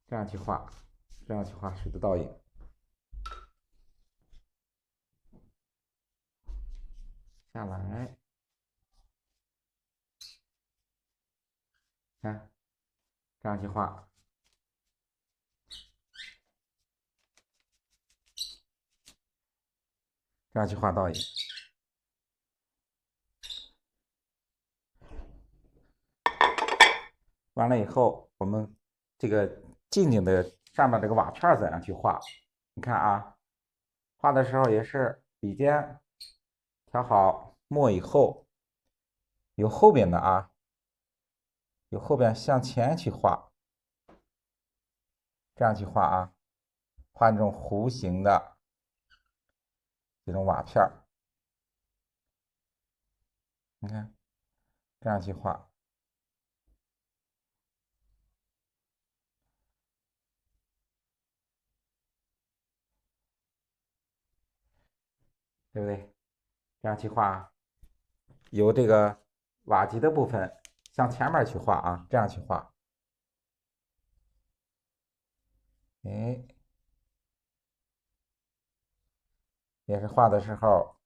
这样去画，这样去画水的倒影。下来，看，这样去画，这样去画倒影。完了以后，我们这个近景的上面这个瓦片怎样去画？你看啊，画的时候也是笔尖调好墨以后，由后边的啊，由后边向前去画，这样去画啊，画这种弧形的这种瓦片儿。你看，这样去画。对不对？这样去画，由这个瓦基的部分向前面去画啊，这样去画。哎，也是画的时候，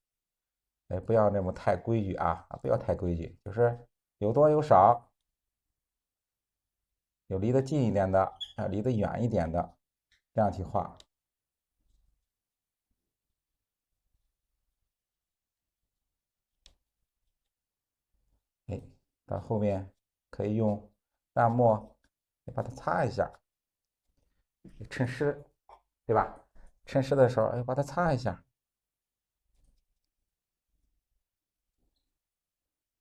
哎，不要那么太规矩啊，不要太规矩，就是有多有少，有离得近一点的，离得远一点的，这样去画。哎，到后面可以用淡墨把它擦一下，趁湿，对吧？趁湿的时候，哎，把它擦一下，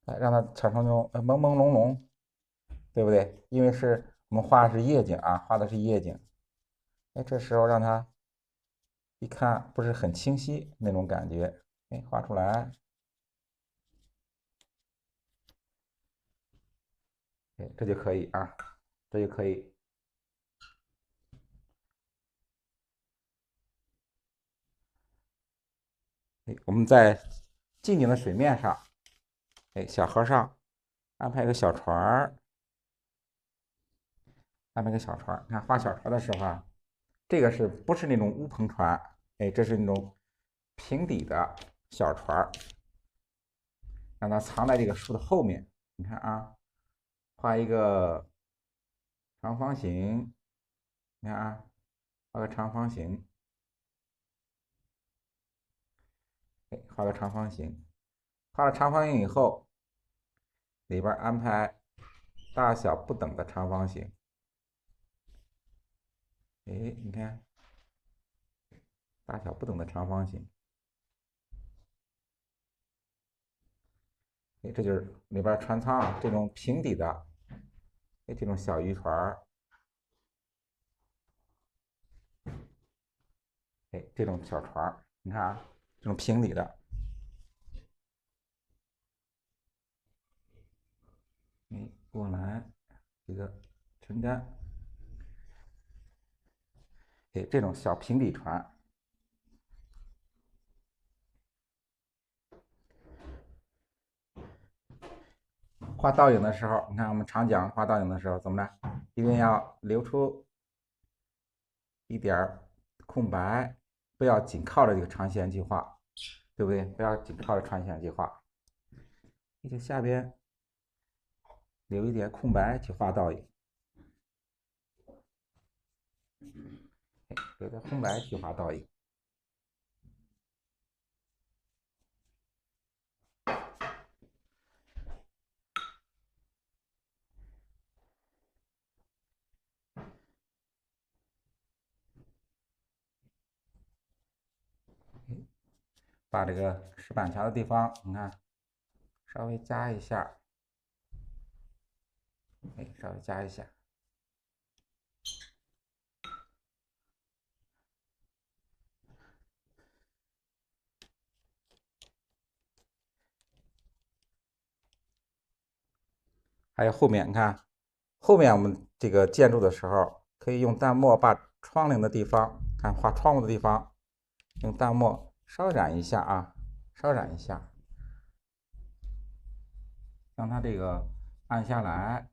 哎，让它产生那种朦朦胧胧，对不对？因为是我们画的是夜景啊，画的是夜景，哎，这时候让它一看不是很清晰那种感觉，哎，画出来，哎，这就可以啊，这就可以。哎，我们在近景的水面上，哎，小河上安排个小船儿，安排个小船儿。看画小船的时候啊，这个是不是那种乌篷船？哎，这是那种平底的小船儿，让它藏在这个树的后面。你看啊，画一个长方形，你看啊，画个长方形，哎，画个长方形。画了长方形以后，里边安排大小不等的长方形。哎，你看，大小不等的长方形。哎，这就是里边穿仓这种平底的，哎，这种小渔船哎，这种小船你看啊，这种平底的，哎，过来这个承担，哎，这种小平底船。画倒影的时候，你看我们常讲画倒影的时候怎么着，一定要留出一点空白，不要紧靠着这个长线计划，对不对？不要紧靠着长线计划，你就下边留一点空白去画倒影，留点空白去画倒影。把这个石板桥的地方，你看，稍微加一下，稍微加一下。还有后面，你看，后面我们这个建筑的时候，可以用淡墨把窗棂的地方，看画窗户的地方，用淡墨稍染一下啊，稍染一下，让它这个暗下来。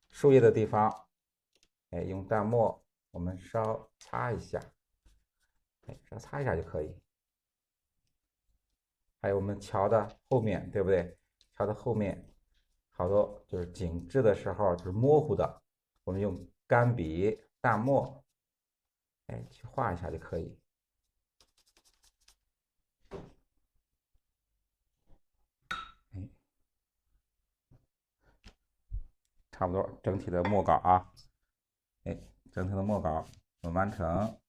树叶的地方，用淡墨我们稍擦一下，稍擦一下就可以。还有我们桥的后面，对不对？桥的后面好多就是景致的时候就是模糊的，我们用干笔淡墨，去画一下就可以。差不多整体的墨稿啊，整体的墨稿我们完成。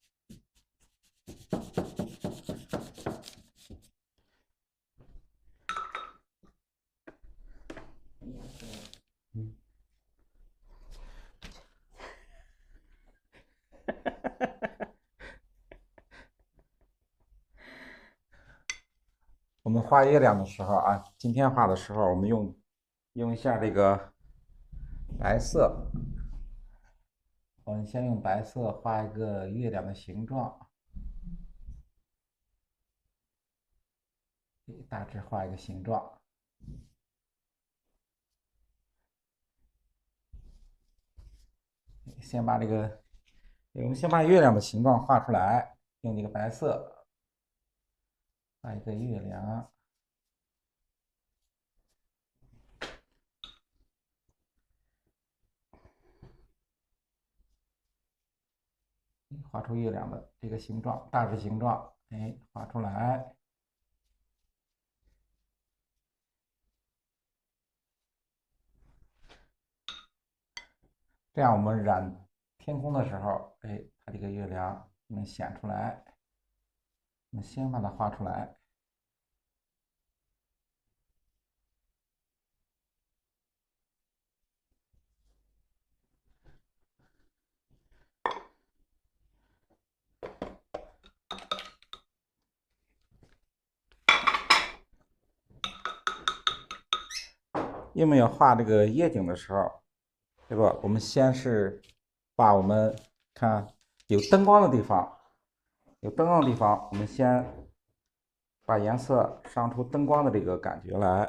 我们画月亮的时候啊，今天画的时候，我们用一下这个白色，我们先用白色画一个月亮的形状，大致画一个形状。先把这个，我们先把月亮的形状画出来，用这个白色画一个月亮。画出月亮的这个形状，大致形状，画出来。这样我们染天空的时候，它这个月亮能显出来。我们先把它画出来。因为要画这个夜景的时候，对吧？我们先是把我们看有灯光的地方，我们先把颜色上出灯光的这个感觉来。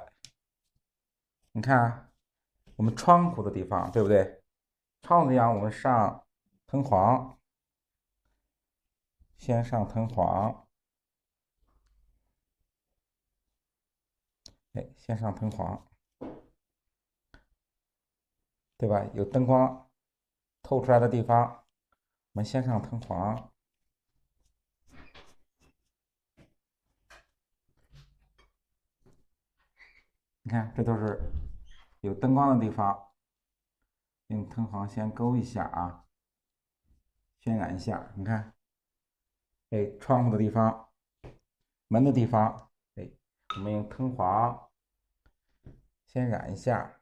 你看，我们窗户的地方，对不对？窗户地方我们上藤黄，先上藤黄，先上藤黄。对吧？有灯光透出来的地方，我们先上藤黄。你看，这都是有灯光的地方，用藤黄先勾一下啊，渲染一下。你看，窗户的地方、门的地方，我们用藤黄先染一下。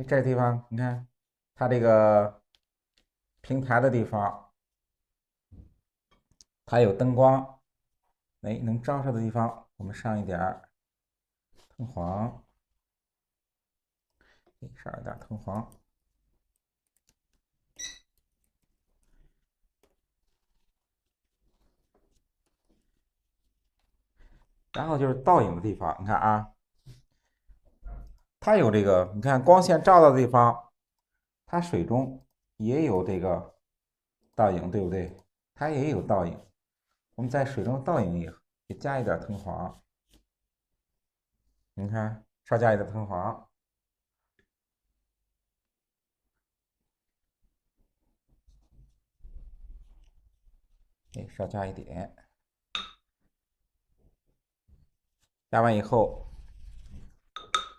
这地方你看，它这个平台的地方，它有灯光，哎，能照射的地方，我们上一点儿藤黄，上一点藤黄。然后就是倒影的地方，你看啊，它有这个，你看光线照到的地方，它水中也有这个倒影，对不对？它也有倒影。我们在水中倒影也加一点藤黄，你看，稍加一点藤黄，哎，稍加一点。加完以后，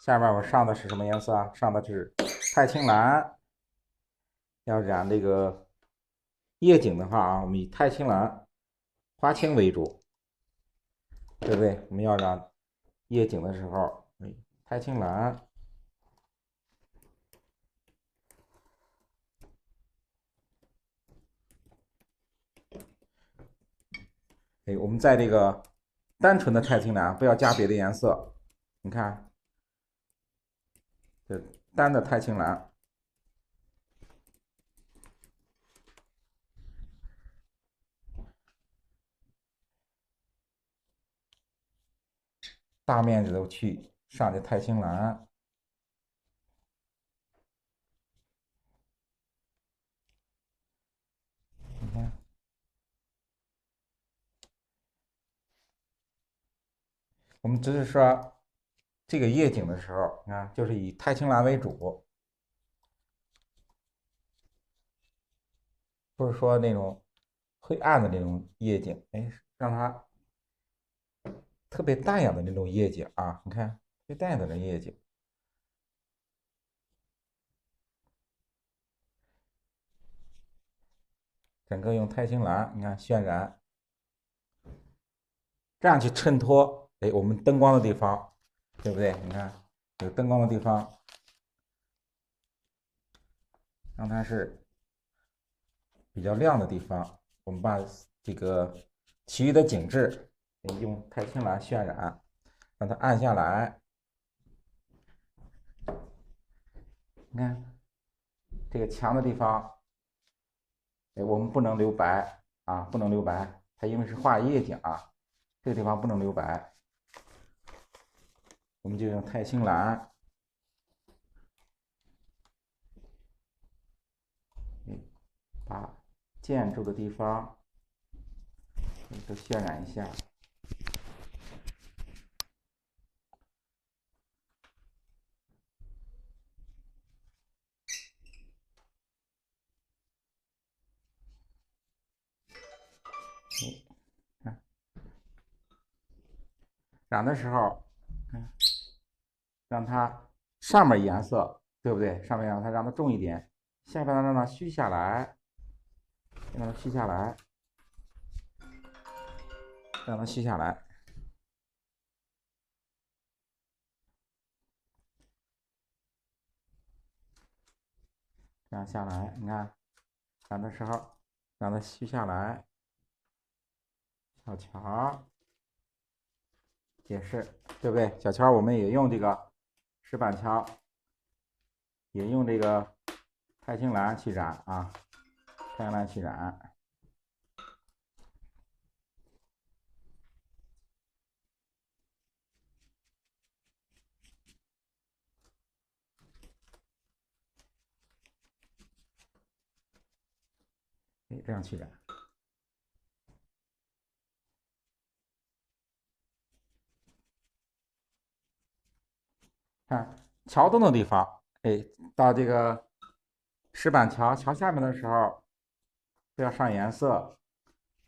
下面我上的是什么颜色啊？上的是太青蓝。要染这个夜景的话啊，我们以太青蓝、花青为主，对不对？我们要染夜景的时候，太青蓝。哎，我们在这个单纯的太青蓝，不要加别的颜色。你看，这单的太青蓝，大面积的去上这太青蓝。你看，我们只是说这个夜景的时候，你看，就是以太青蓝为主，不是说那种灰暗的那种夜景，哎，让它特别淡雅的那种夜景啊，你看，特别淡雅的那夜景，整个用太青蓝，你看渲染，这样去衬托，哎，我们灯光的地方，对不对？你看有灯光的地方，让它是比较亮的地方，我们把这个其余的景致用太青蓝渲染，让它暗下来。你看这个墙的地方，哎，我们不能留白啊，不能留白，它因为是画夜景啊，这个地方不能留白，我们就用太青蓝，把建筑的地方都渲染一下。染的时候，让它上面颜色对不对？上面让它重一点，下边让它虚下来，让它虚下来，让它虚下来。这样下来，你看染的时候让它虚下来，小桥也是对不对？小桥我们也用这个石板桥，也用这个太青蓝去染啊，太青蓝去染。哎，这样去染。看桥墩的地方，哎，到这个石板桥下面的时候，不要上颜色，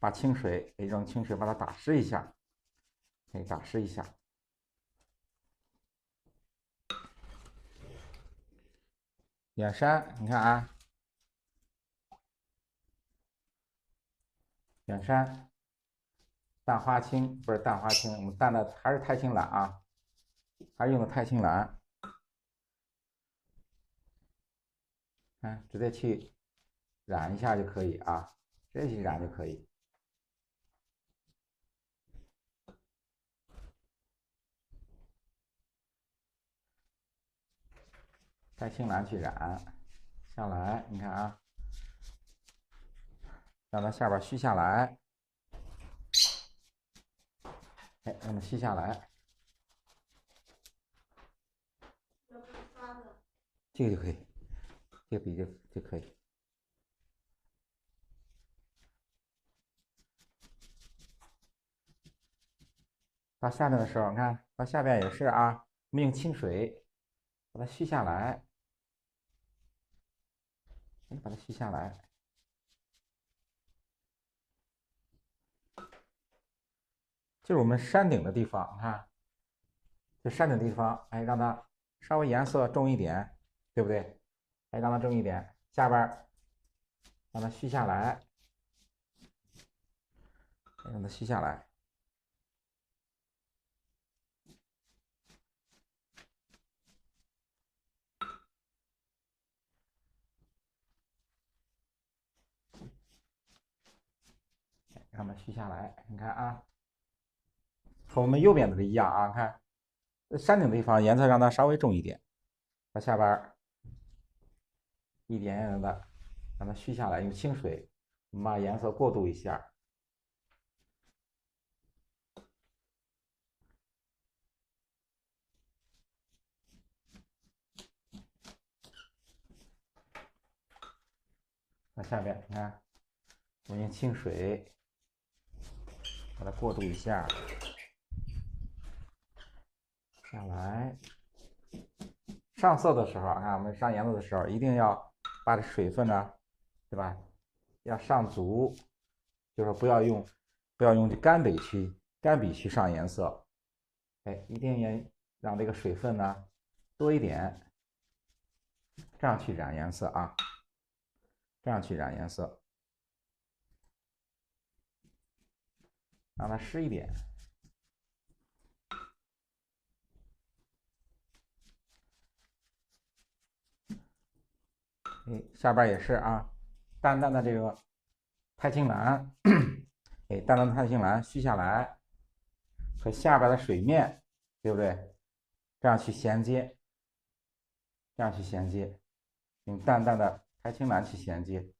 把清水，哎，用清水把它打湿一下，哎，打湿一下。远山，你看啊，远山，淡花青不是淡花青，我们淡的还是太青蓝啊，还是用的太青蓝。看，直接去染一下就可以啊，直接去染就可以。太青蓝去染下来，你看啊，让它下边虚下来，哎，让它虚下来，这个就可以，这个笔就可以。到下面的时候，你看到下边也是啊，我们用清水把它虚下来，把它虚下来。就是我们山顶的地方，你看，这山顶地方，哎，让它稍微颜色重一点，对不对？哎，让它重一点，下边让它虚下来，让它虚下来。让它虚下来，你看啊，和我们右边的一样啊，看山顶的地方颜色让它稍微重一点，到下边一点点的让它虚下来，用清水我们把颜色过渡一下。到下边你看，我用清水把它过渡一下。下来，上色的时候啊，我们上颜色的时候一定要把这水分呢，对吧？要上足，就是不要用这干笔去上颜色，哎，一定要让这个水分呢多一点，这样去染颜色啊，这样去染颜色，让它湿一点。哎，下边也是啊，淡淡的这个太青蓝，哎，淡淡的太青蓝虚下来，和下边的水面，对不对？这样去衔接，这样去衔接，用淡淡的太青蓝去衔接。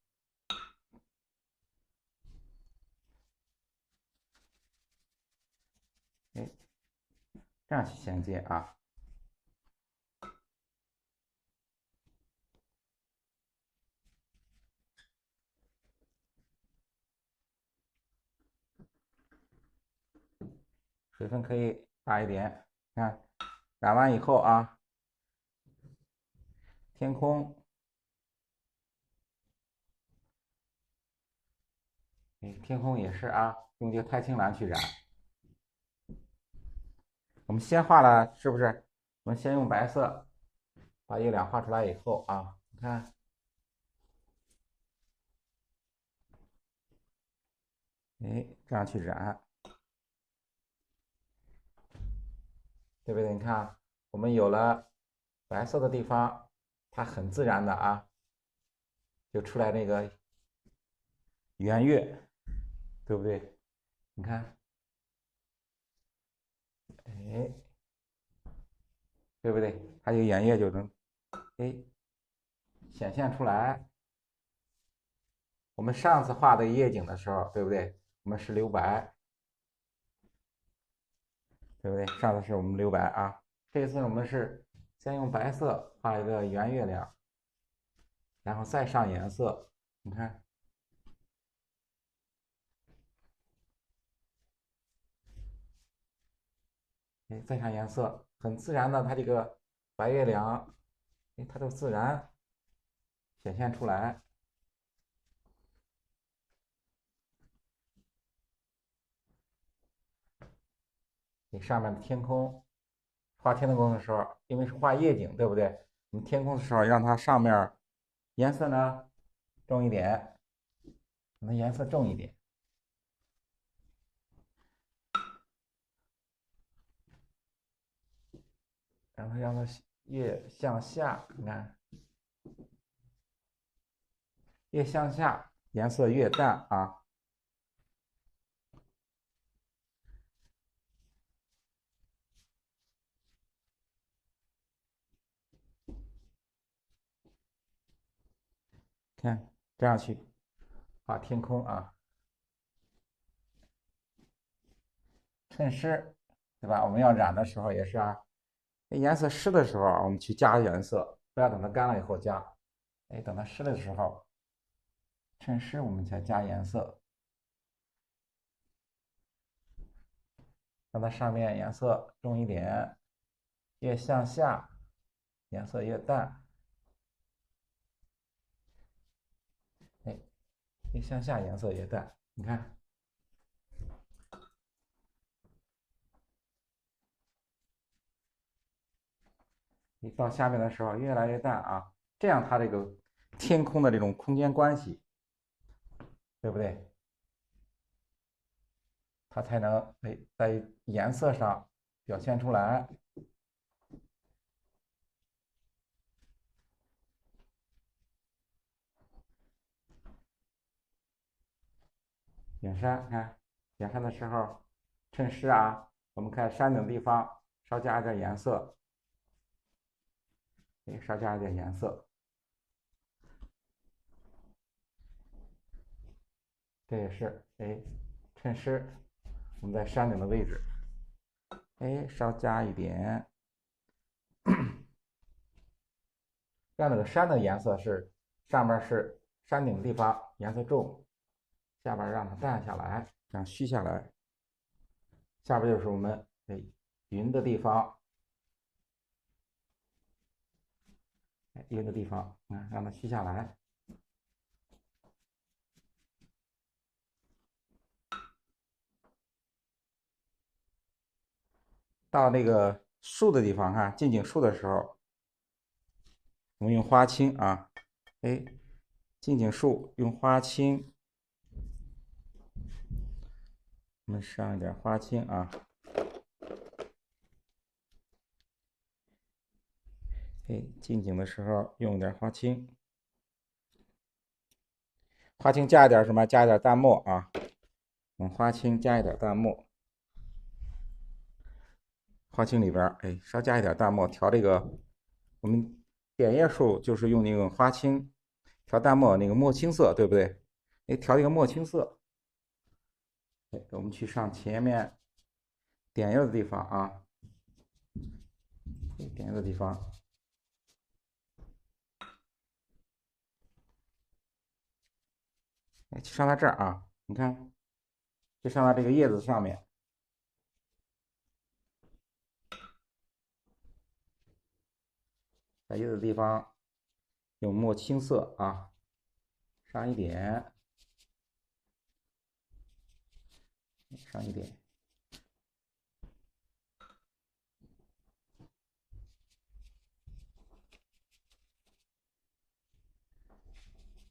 哎，这样去衔接啊。水分可以大一点，看染完以后啊，天空，哎，天空也是啊，用这个太青蓝去染。我们先画了，是不是？我们先用白色把月亮画出来以后啊，你看，哎，这样去染，对不对？你看，我们有了白色的地方，它很自然的啊，就出来那个圆月，对不对？你看，哎，对不对？它有圆月就能哎显现出来。我们上次画的夜景的时候，对不对？我们是留白，对不对？上次是我们留白啊，这次我们是先用白色画一个圆月亮，然后再上颜色。你看，哎，再上颜色，很自然的，它这个白月亮，哎，它就自然显现出来。你上面的天空，画天空的时候，因为是画夜景，对不对？你天空的时候，让它上面颜色呢重一点，可能颜色重一点，然后让它越向下，你看，越向下颜色越淡啊。看这样去画天空啊，衬湿，对吧？我们要染的时候也是啊，颜色湿的时候我们去加颜色，不要等它干了以后加。哎，等它湿的时候，衬湿我们才加颜色，让它上面颜色重一点，越向下颜色越淡。哎，越向下颜色越淡，你看。你到下面的时候越来越淡啊，这样它这个天空的这种空间关系，对不对？它才能在颜色上表现出来。远山，看远山的时候，衬湿啊，我们看山顶的地方稍加一点颜色，稍加一点颜色。这也是衬湿，我们在山顶的位置，稍加一点，让这个山的颜色是上面是山顶的地方颜色重，下边让它淡下来，这样虚下来。下边就是我们云的地方，云的地方，让它虚下来。到那个树的地方，看近景树的时候，我们用花青啊，近景树用花青，我们上一点花青啊，近景的时候用一点花青，花青加一点什么？加一点淡墨啊，用花青加一点淡墨，花青里边稍加一点淡墨，调这个我们点叶树就是用那个花青调淡墨那个墨青色，对不对？调一个墨青色。我们去上前面点叶的地方啊，点叶的地方，去上到这儿啊，你看，就上到这个叶子上面，在叶子的地方用墨青色啊，上一点，上一点。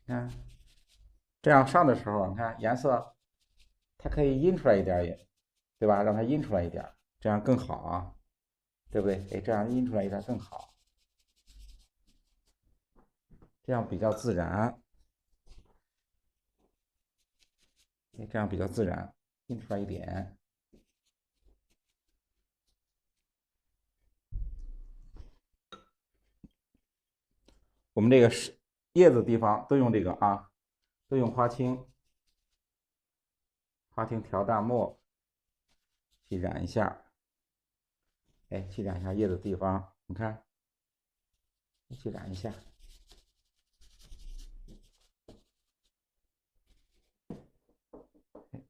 看，这样上的时候，你看颜色，它可以阴出来一点也，对吧？让它阴出来一点，这样更好啊，对不对？这样阴出来一点更好，这样比较自然，这样比较自然，阴出来一点。我们这个是叶子的地方都用这个啊，都用花青，花青调淡墨，去染一下，去染一下叶子的地方，你看，去染一下，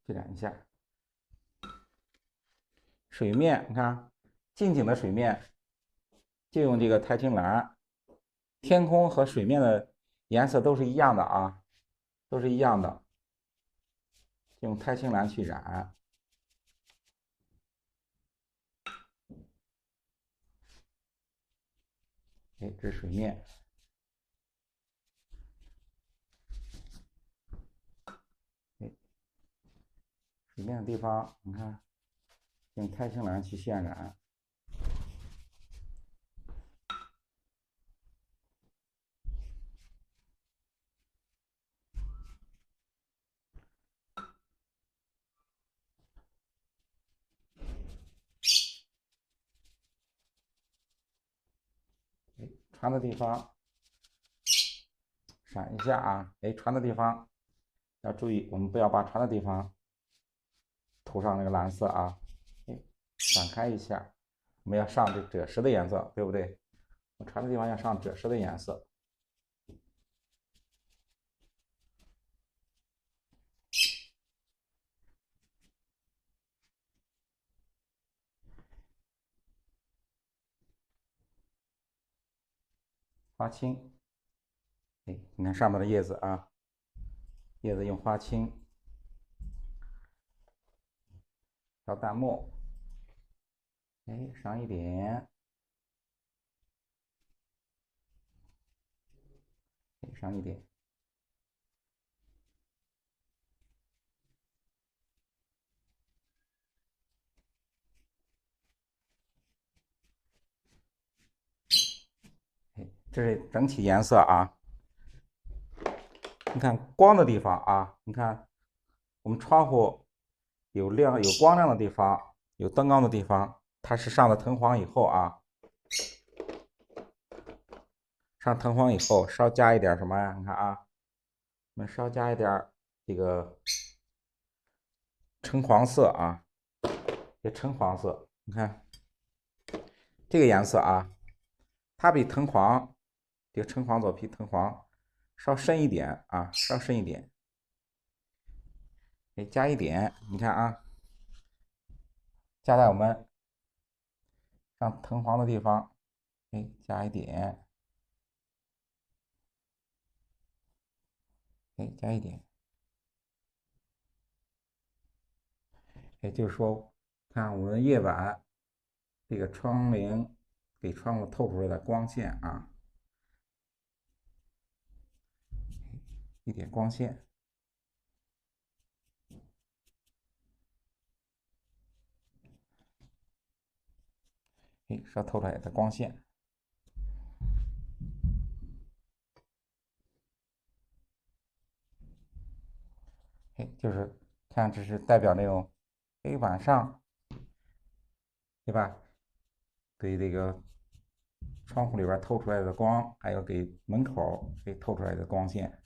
去染一下。水面，你看近景的水面就用这个太青蓝，天空和水面的颜色都是一样的啊，都是一样的，用太青蓝去染。这是水面，水面的地方，你看用太青蓝去渲染。船的地方闪一下啊，哎，穿的地方要注意，我们不要把穿的地方涂上那个蓝色啊，哎，闪开一下，我们要上这赭石的颜色，对不对？我穿的地方要上赭石的颜色。花青，哎，你看上面的叶子啊，叶子用花青，调淡墨，哎，上一点，哎，上一点，哎，这是整体颜色啊。你看光的地方啊，你看我们窗户有亮有光亮的地方，有灯光的地方，它是上了藤黄以后啊，上藤黄以后稍加一点什么呀？你看啊，我们稍加一点这个橙黄色啊，这橙黄色，你看这个颜色啊，它比藤黄这个橙黄左比藤黄稍深一点啊，稍深一点。哎，加一点，你看啊，加在我们上藤黄的地方，哎，加一点，哎，加一点，也就是说，看我们夜晚这个窗棂给窗户透出来的光线啊，一点光线，哎，稍透出来的光线，哎，就是看这是代表那种，哎，晚上，对吧？对这个窗户里边透出来的光，还有给门口给透出来的光线，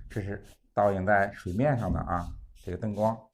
这是倒映在水面上的啊，这个灯光。